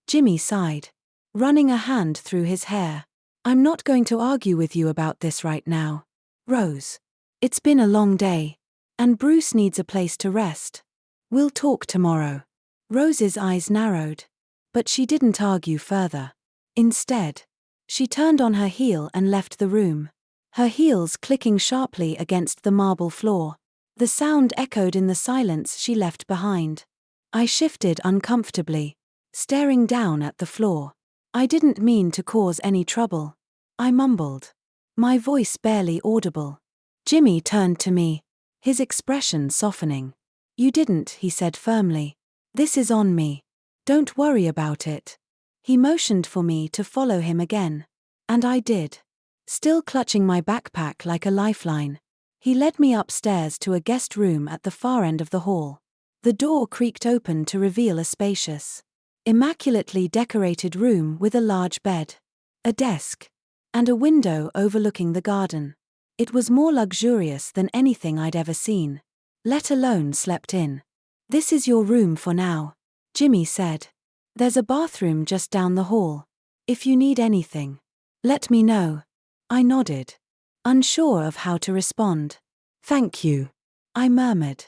Jimmy sighed, running a hand through his hair. "I'm not going to argue with you about this right now, Rose. It's been a long day, and Bruce needs a place to rest. We'll talk tomorrow." Rose's eyes narrowed, but she didn't argue further. Instead, she turned on her heel and left the room, her heels clicking sharply against the marble floor. The sound echoed in the silence she left behind. I shifted uncomfortably, staring down at the floor. "I didn't mean to cause any trouble," I mumbled, my voice barely audible. Jimmy turned to me, his expression softening. "You didn't," he said firmly. "This is on me. Don't worry about it." He motioned for me to follow him again, and I did, still clutching my backpack like a lifeline. He led me upstairs to a guest room at the far end of the hall. The door creaked open to reveal a spacious, immaculately decorated room with a large bed, a desk, and a window overlooking the garden. It was more luxurious than anything I'd ever seen, let alone slept in. "This is your room for now," Jimmy said. "There's a bathroom just down the hall. If you need anything, let me know." I nodded, unsure of how to respond. "Thank you," I murmured.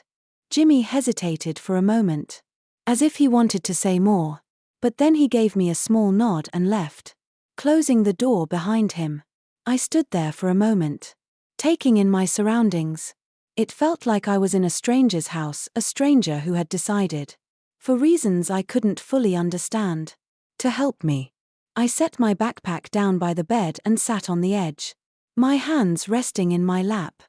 Jimmy hesitated for a moment, as if he wanted to say more, but then he gave me a small nod and left, closing the door behind him. I stood there for a moment, taking in my surroundings. It felt like I was in a stranger's house, a stranger who had decided, for reasons I couldn't fully understand, to help me. I set my backpack down by the bed and sat on the edge, my hands resting in my lap.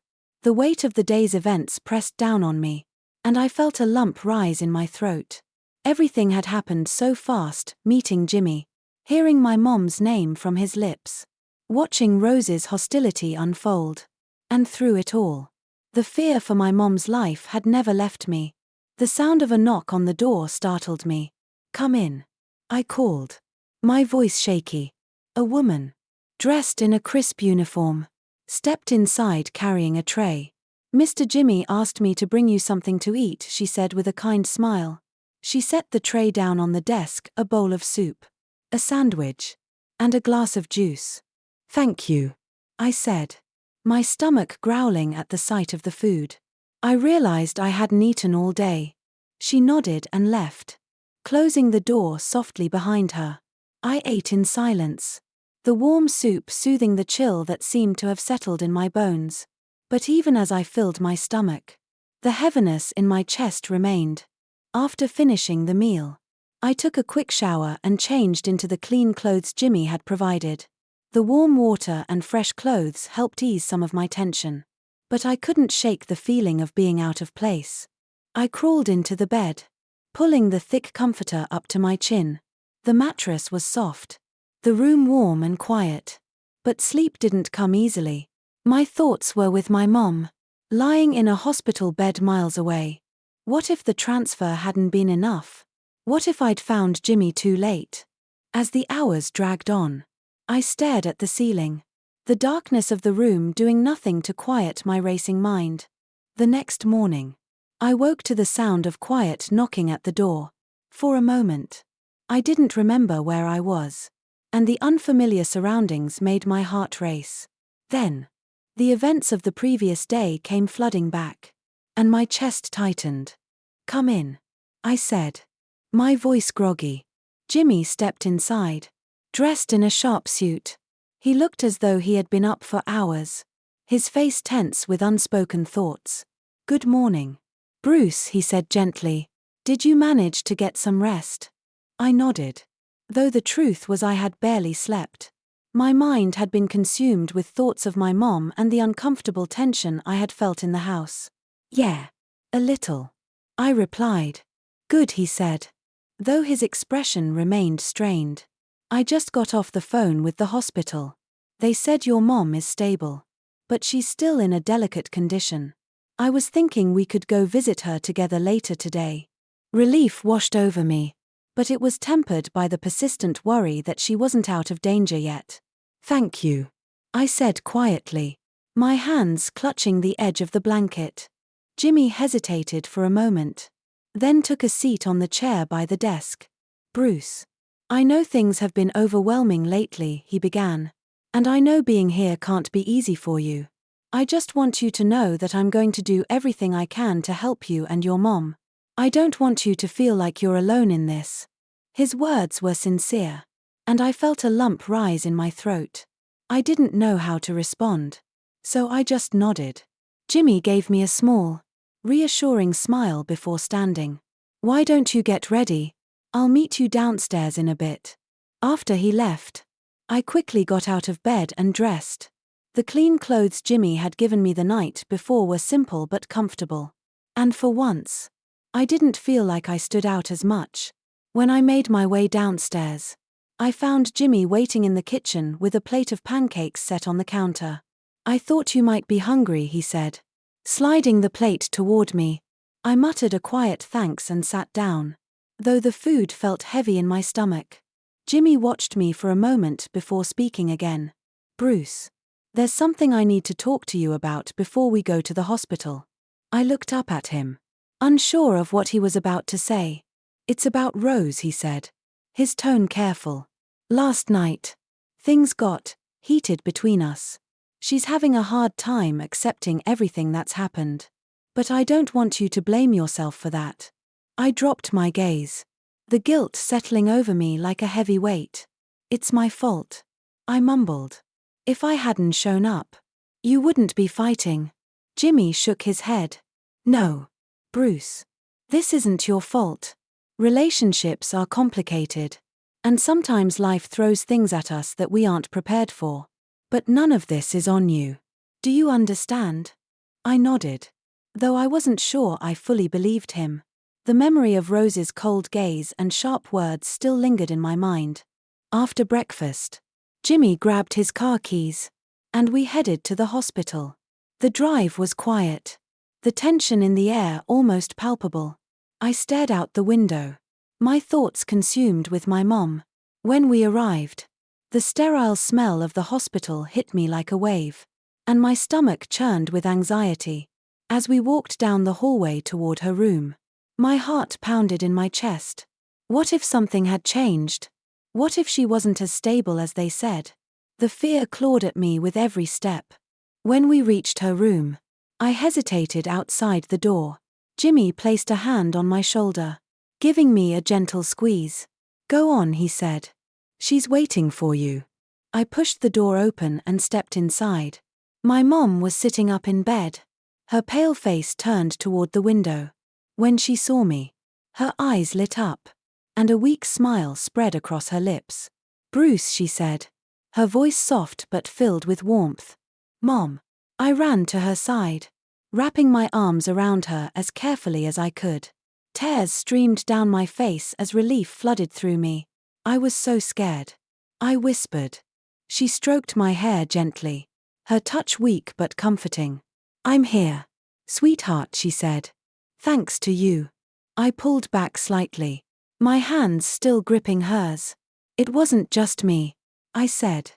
The weight of the day's events pressed down on me, and I felt a lump rise in my throat. Everything had happened so fast, meeting Jimmy, hearing my mom's name from his lips, watching Rose's hostility unfold. And through it all, the fear for my mom's life had never left me. The sound of a knock on the door startled me. "Come in," I called, my voice shaky. A woman, dressed in a crisp uniform, stepped inside carrying a tray. "Mr. Jimmy asked me to bring you something to eat," she said with a kind smile. She set the tray down on the desk, a bowl of soup, a sandwich, and a glass of juice. "Thank you," I said, my stomach growling at the sight of the food. I realized I hadn't eaten all day. She nodded and left, closing the door softly behind her. I ate in silence, the warm soup soothing the chill that seemed to have settled in my bones. But even as I filled my stomach, the heaviness in my chest remained. After finishing the meal, I took a quick shower and changed into the clean clothes Jimmy had provided. The warm water and fresh clothes helped ease some of my tension. But I couldn't shake the feeling of being out of place. I crawled into the bed, pulling the thick comforter up to my chin. The mattress was soft, the room warm and quiet. But sleep didn't come easily. My thoughts were with my mom, lying in a hospital bed miles away. What if the transfer hadn't been enough? What if I'd found Jimmy too late? As the hours dragged on, I stared at the ceiling, the darkness of the room doing nothing to quiet my racing mind. The next morning, I woke to the sound of quiet knocking at the door. For a moment, I didn't remember where I was, and the unfamiliar surroundings made my heart race. Then, the events of the previous day came flooding back, and my chest tightened. "Come in," I said, my voice groggy. Jimmy stepped inside, dressed in a sharp suit. He looked as though he had been up for hours, his face tense with unspoken thoughts. "Good morning, Bruce," he said gently. "Did you manage to get some rest?" I nodded, though the truth was I had barely slept. My mind had been consumed with thoughts of my mom and the uncomfortable tension I had felt in the house. "Yeah, a little," I replied. "Good," he said, though his expression remained strained. "I just got off the phone with the hospital. They said your mom is stable, but she's still in a delicate condition. I was thinking we could go visit her together later today." Relief washed over me, but it was tempered by the persistent worry that she wasn't out of danger yet. "Thank you," I said quietly, my hands clutching the edge of the blanket. Jimmy hesitated for a moment, then took a seat on the chair by the desk. "Bruce, I know things have been overwhelming lately," he began, "and I know being here can't be easy for you. I just want you to know that I'm going to do everything I can to help you and your mom. I don't want you to feel like you're alone in this." His words were sincere, and I felt a lump rise in my throat. I didn't know how to respond, so I just nodded. Jimmy gave me a small, reassuring smile before standing. "Why don't you get ready? I'll meet you downstairs in a bit." After he left, I quickly got out of bed and dressed. The clean clothes Jimmy had given me the night before were simple but comfortable. And for once, I didn't feel like I stood out as much. When I made my way downstairs, I found Jimmy waiting in the kitchen with a plate of pancakes set on the counter. "I thought you might be hungry," he said, sliding the plate toward me. I muttered a quiet thanks and sat down, though the food felt heavy in my stomach. Jimmy watched me for a moment before speaking again. "Bruce, there's something I need to talk to you about before we go to the hospital." I looked up at him, unsure of what he was about to say. "It's about Rose," he said, his tone careful. "Last night, things got heated between us. She's having a hard time accepting everything that's happened. But I don't want you to blame yourself for that." I dropped my gaze, the guilt settling over me like a heavy weight. "It's my fault," I mumbled. "If I hadn't shown up, you wouldn't be fighting." Jimmy shook his head. "No, Bruce. This isn't your fault. Relationships are complicated, and sometimes life throws things at us that we aren't prepared for. But none of this is on you. Do you understand?" I nodded, though I wasn't sure I fully believed him. The memory of Rose's cold gaze and sharp words still lingered in my mind. After breakfast, Jimmy grabbed his car keys, and we headed to the hospital. The drive was quiet, the tension in the air almost palpable. I stared out the window, my thoughts consumed with my mom. When we arrived, the sterile smell of the hospital hit me like a wave, and my stomach churned with anxiety. As we walked down the hallway toward her room, my heart pounded in my chest. What if something had changed? What if she wasn't as stable as they said? The fear clawed at me with every step. When we reached her room, I hesitated outside the door. Jimmy placed a hand on my shoulder, giving me a gentle squeeze. "Go on," he said. "She's waiting for you." I pushed the door open and stepped inside. My mom was sitting up in bed, her pale face turned toward the window. When she saw me, her eyes lit up, and a weak smile spread across her lips. "Bruce," she said, her voice soft but filled with warmth. "Mom." I ran to her side, wrapping my arms around her as carefully as I could. Tears streamed down my face as relief flooded through me. I was so scared. I whispered. She stroked my hair gently, her touch weak but comforting. "I'm here, sweetheart," she said. "Thanks to you." I pulled back slightly, my hands still gripping hers. "It wasn't just me," I said,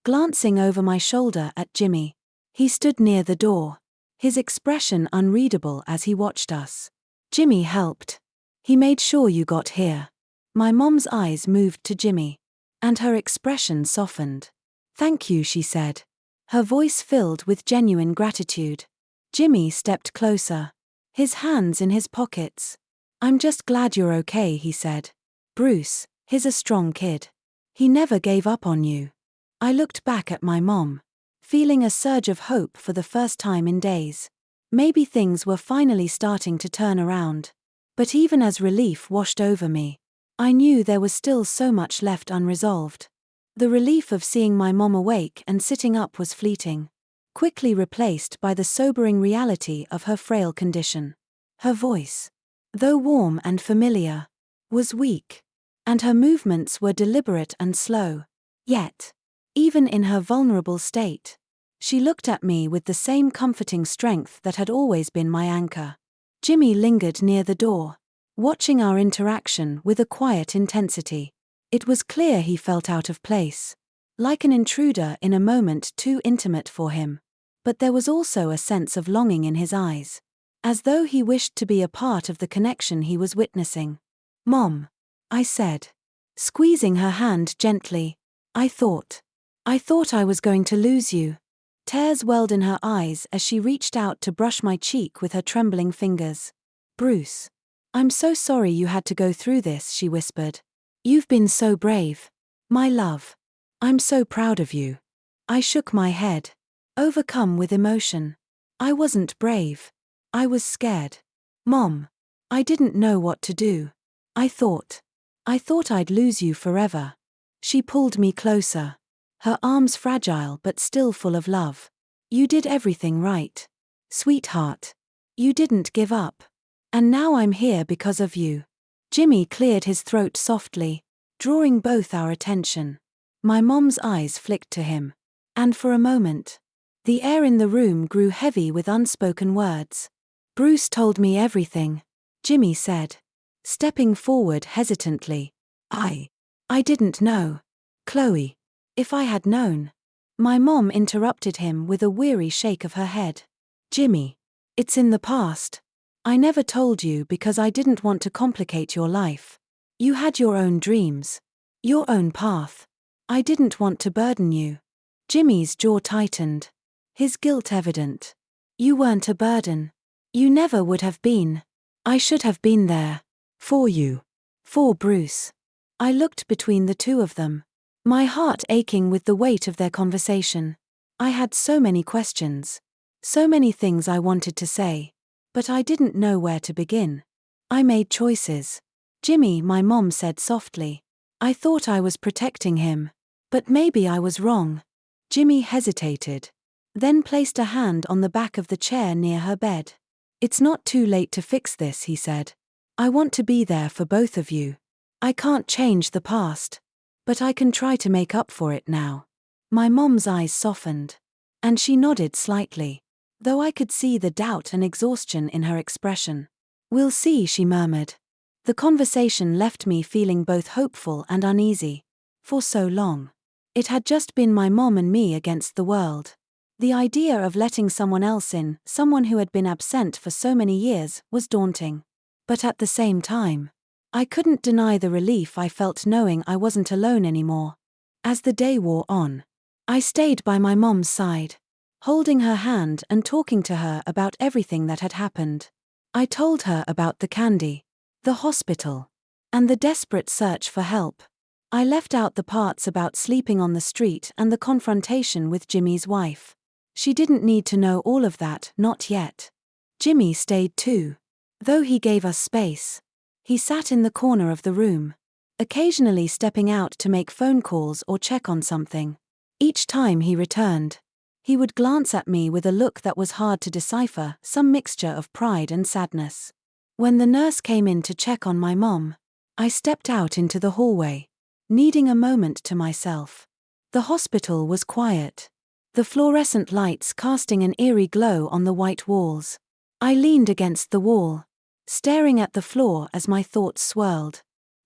glancing over my shoulder at Jimmy. He stood near the door, his expression unreadable as he watched us. "Jimmy helped. He made sure you got here." My mom's eyes moved to Jimmy, and her expression softened. "Thank you," she said, her voice filled with genuine gratitude. Jimmy stepped closer, his hands in his pockets. "I'm just glad you're okay," he said. "Bruce, he's a strong kid. He never gave up on you." I looked back at my mom, feeling a surge of hope for the first time in days. Maybe things were finally starting to turn around. But even as relief washed over me, I knew there was still so much left unresolved. The relief of seeing my mom awake and sitting up was fleeting, quickly replaced by the sobering reality of her frail condition. Her voice, though warm and familiar, was weak, and her movements were deliberate and slow. Yet, even in her vulnerable state, she looked at me with the same comforting strength that had always been my anchor. Jimmy lingered near the door, watching our interaction with a quiet intensity. It was clear he felt out of place, like an intruder in a moment too intimate for him. But there was also a sense of longing in his eyes, as though he wished to be a part of the connection he was witnessing. "Mom," I said, squeezing her hand gently. I thought I was going to lose you." Tears welled in her eyes as she reached out to brush my cheek with her trembling fingers. "Bruce, I'm so sorry you had to go through this," she whispered. "You've been so brave, my love. I'm so proud of you." I shook my head, overcome with emotion. I wasn't brave. I was scared. "Mom, I didn't know what to do. I thought I'd lose you forever." She pulled me closer, her arms fragile but still full of love. "You did everything right, sweetheart. You didn't give up. And now I'm here because of you." Jimmy cleared his throat softly, drawing both our attention. My mom's eyes flicked to him, and for a moment, the air in the room grew heavy with unspoken words. "Bruce told me everything," Jimmy said, stepping forward hesitantly. I didn't know. Chloe, if I had known." My mom interrupted him with a weary shake of her head. "Jimmy, it's in the past. I never told you because I didn't want to complicate your life. You had your own dreams, your own path. I didn't want to burden you." Jimmy's jaw tightened, his guilt evident. "You weren't a burden. You never would have been. I should have been there. For you. For Bruce." I looked between the two of them, my heart aching with the weight of their conversation. I had so many questions, so many things I wanted to say, but I didn't know where to begin. I made choices. "Jimmy," my mom said softly. "I thought I was protecting him. But maybe I was wrong." Jimmy hesitated, then placed a hand on the back of the chair near her bed. "It's not too late to fix this," he said. "I want to be there for both of you. I can't change the past, but I can try to make up for it now." My mom's eyes softened, and she nodded slightly, though I could see the doubt and exhaustion in her expression. "We'll see," she murmured. The conversation left me feeling both hopeful and uneasy. For so long, it had just been my mom and me against the world. The idea of letting someone else in, someone who had been absent for so many years, was daunting. But at the same time, I couldn't deny the relief I felt knowing I wasn't alone anymore. As the day wore on, I stayed by my mom's side, holding her hand and talking to her about everything that had happened. I told her about the candy, the hospital, and the desperate search for help. I left out the parts about sleeping on the street and the confrontation with Jimmy's wife. She didn't need to know all of that, not yet. Jimmy stayed too. Though he gave us space. He sat in the corner of the room, occasionally stepping out to make phone calls or check on something. Each time he returned, he would glance at me with a look that was hard to decipher, some mixture of pride and sadness. When the nurse came in to check on my mom, I stepped out into the hallway, needing a moment to myself. The hospital was quiet, the fluorescent lights casting an eerie glow on the white walls. I leaned against the wall, staring at the floor as my thoughts swirled.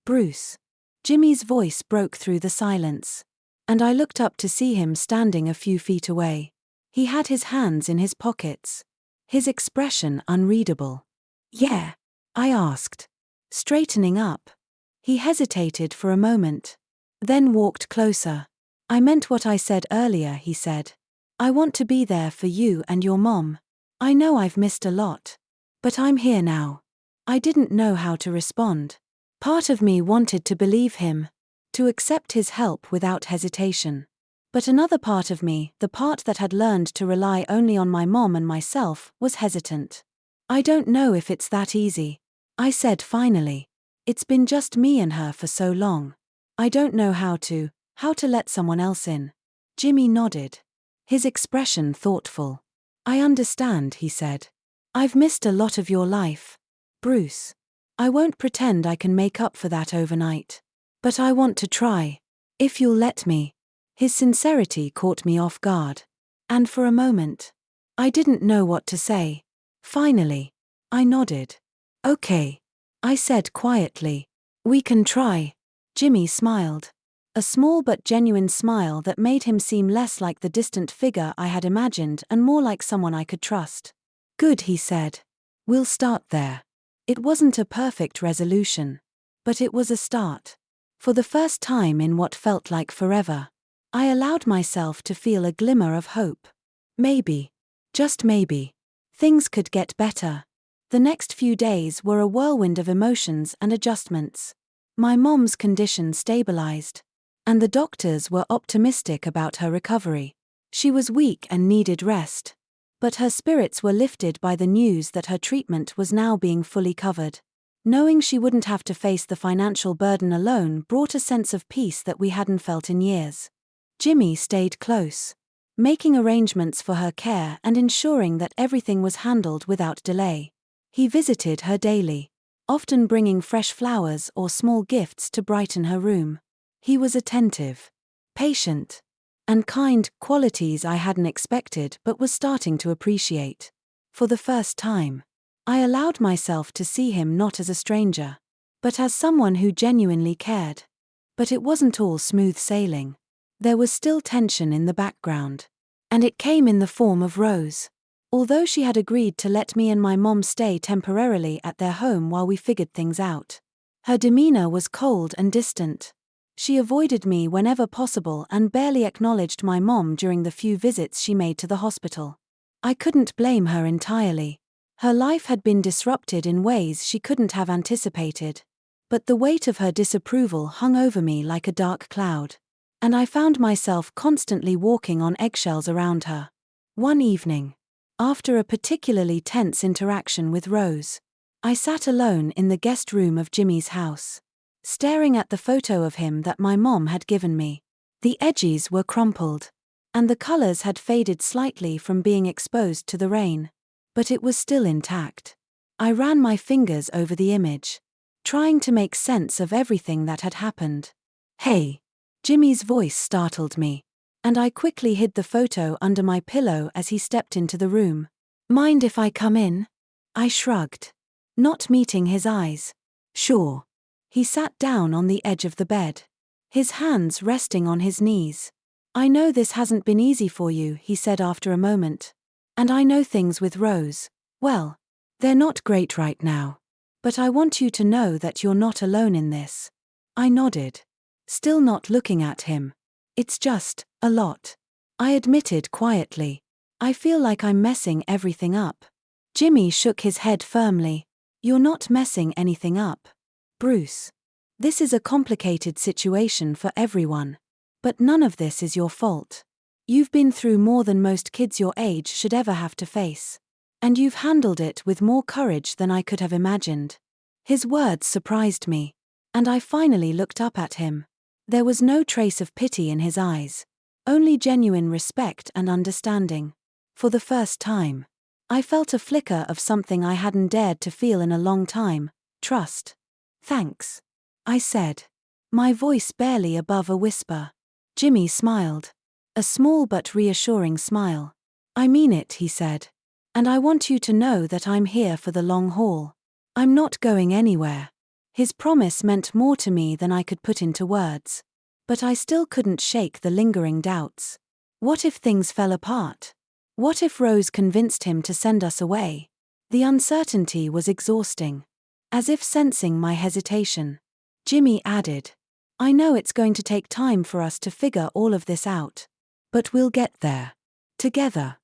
Bruce. Jimmy's voice broke through the silence, and I looked up to see him standing a few feet away. He had his hands in his pockets, his expression unreadable. "Yeah?" I asked, straightening up. He hesitated for a moment, then walked closer. "I meant what I said earlier," he said. "I want to be there for you and your mom. I know I've missed a lot, but I'm here now." I didn't know how to respond. Part of me wanted to believe him, to accept his help without hesitation. But another part of me, the part that had learned to rely only on my mom and myself, was hesitant. "I don't know if it's that easy," I said finally. "It's been just me and her for so long. I don't know how to let someone else in." Jimmy nodded, his expression thoughtful. "I understand," he said. "I've missed a lot of your life, Bruce. I won't pretend I can make up for that overnight. But I want to try, if you'll let me." His sincerity caught me off guard. And for a moment, I didn't know what to say. Finally, I nodded. "Okay," I said quietly. "We can try." Jimmy smiled. A small but genuine smile that made him seem less like the distant figure I had imagined and more like someone I could trust. "Good," he said. "We'll start there." It wasn't a perfect resolution, but it was a start. For the first time in what felt like forever, I allowed myself to feel a glimmer of hope. Maybe, just maybe, things could get better. The next few days were a whirlwind of emotions and adjustments. My mom's condition stabilized, and the doctors were optimistic about her recovery. She was weak and needed rest, but her spirits were lifted by the news that her treatment was now being fully covered. Knowing she wouldn't have to face the financial burden alone brought a sense of peace that we hadn't felt in years. Jimmy stayed close, making arrangements for her care and ensuring that everything was handled without delay. He visited her daily, often bringing fresh flowers or small gifts to brighten her room. He was attentive, patient, and kind, qualities I hadn't expected but was starting to appreciate. For the first time, I allowed myself to see him not as a stranger, but as someone who genuinely cared. But it wasn't all smooth sailing. There was still tension in the background, and it came in the form of Rose. Although she had agreed to let me and my mom stay temporarily at their home while we figured things out, her demeanor was cold and distant. She avoided me whenever possible and barely acknowledged my mom during the few visits she made to the hospital. I couldn't blame her entirely. Her life had been disrupted in ways she couldn't have anticipated. But the weight of her disapproval hung over me like a dark cloud, and I found myself constantly walking on eggshells around her. One evening, after a particularly tense interaction with Rose, I sat alone in the guest room of Jimmy's house, staring at the photo of him that my mom had given me. The edges were crumpled, and the colors had faded slightly from being exposed to the rain. But it was still intact. I ran my fingers over the image, trying to make sense of everything that had happened. "Hey!" Jimmy's voice startled me, and I quickly hid the photo under my pillow as he stepped into the room. "Mind if I come in?" I shrugged, not meeting his eyes. "Sure." He sat down on the edge of the bed, his hands resting on his knees. "I know this hasn't been easy for you," he said after a moment. "And I know things with Rose, well, they're not great right now. But I want you to know that you're not alone in this." I nodded, still not looking at him. "It's just a lot," I admitted quietly. I feel like I'm messing everything up. Jimmy shook his head firmly. You're not messing anything up, Bruce. This is a complicated situation for everyone. But none of this is your fault. You've been through more than most kids your age should ever have to face. And you've handled it with more courage than I could have imagined. His words surprised me. And I finally looked up at him. There was no trace of pity in his eyes. Only genuine respect and understanding. For the first time, I felt a flicker of something I hadn't dared to feel in a long time: trust. Thanks, I said, my voice barely above a whisper. Jimmy smiled. A small but reassuring smile. I mean it, he said. And I want you to know that I'm here for the long haul. I'm not going anywhere. His promise meant more to me than I could put into words. But I still couldn't shake the lingering doubts. What if things fell apart? What if Rose convinced him to send us away? The uncertainty was exhausting. As if sensing my hesitation, Jimmy added, I know it's going to take time for us to figure all of this out. But we'll get there. Together.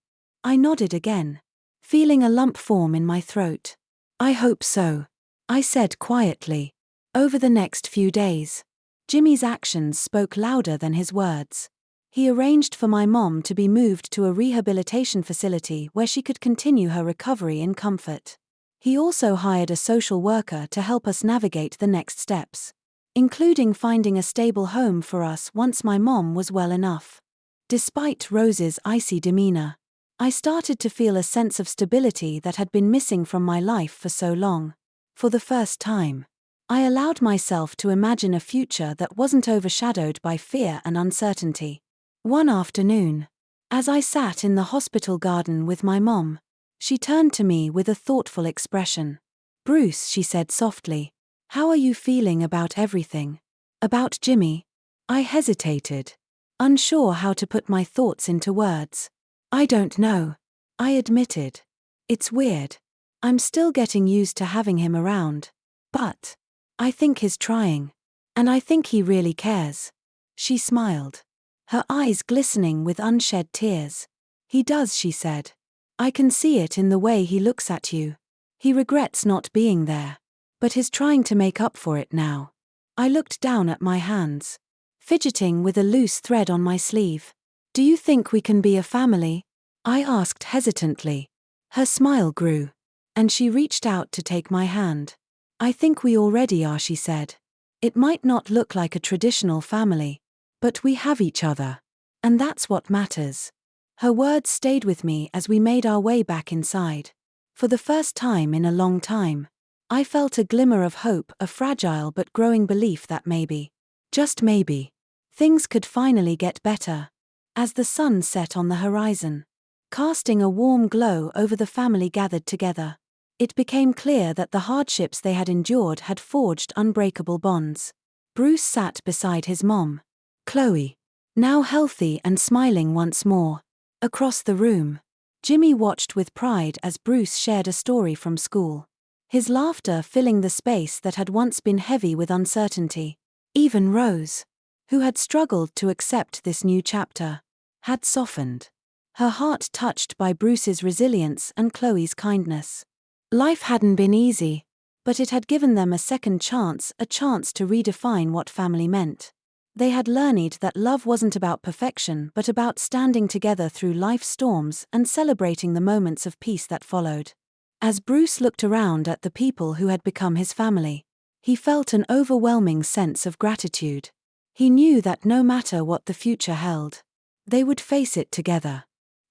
I nodded again, feeling a lump form in my throat. I hope so, I said quietly. Over the next few days, Jimmy's actions spoke louder than his words. He arranged for my mom to be moved to a rehabilitation facility where she could continue her recovery in comfort. He also hired a social worker to help us navigate the next steps, including finding a stable home for us once my mom was well enough. Despite Rose's icy demeanor, I started to feel a sense of stability that had been missing from my life for so long. For the first time, I allowed myself to imagine a future that wasn't overshadowed by fear and uncertainty. One afternoon, as I sat in the hospital garden with my mom, she turned to me with a thoughtful expression. Bruce, she said softly, how are you feeling about everything? About Jimmy? I hesitated, unsure how to put my thoughts into words. I don't know, I admitted. It's weird. I'm still getting used to having him around. But I think he's trying. And I think he really cares. She smiled, her eyes glistening with unshed tears. He does, she said. I can see it in the way he looks at you. He regrets not being there. But he's trying to make up for it now. I looked down at my hands, fidgeting with a loose thread on my sleeve. Do you think we can be a family? I asked hesitantly. Her smile grew, and she reached out to take my hand. I think we already are, she said. It might not look like a traditional family, but we have each other. And that's what matters. Her words stayed with me as we made our way back inside. For the first time in a long time, I felt a glimmer of hope, a fragile but growing belief that maybe, just maybe, things could finally get better. As the sun set on the horizon, casting a warm glow over the family gathered together, it became clear that the hardships they had endured had forged unbreakable bonds. Bruce sat beside his mom, Chloe, now healthy and smiling once more. Across the room, Jimmy watched with pride as Bruce shared a story from school, his laughter filling the space that had once been heavy with uncertainty. Even Rose, who had struggled to accept this new chapter, had softened, her heart touched by Bruce's resilience and Chloe's kindness. Life hadn't been easy, but it had given them a second chance, a chance to redefine what family meant. They had learned that love wasn't about perfection but about standing together through life's storms and celebrating the moments of peace that followed. As Bruce looked around at the people who had become his family, he felt an overwhelming sense of gratitude. He knew that no matter what the future held, they would face it together.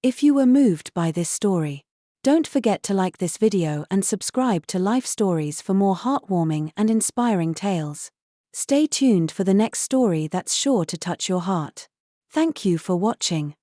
If you were moved by this story, don't forget to like this video and subscribe to Life Stories for more heartwarming and inspiring tales. Stay tuned for the next story that's sure to touch your heart. Thank you for watching.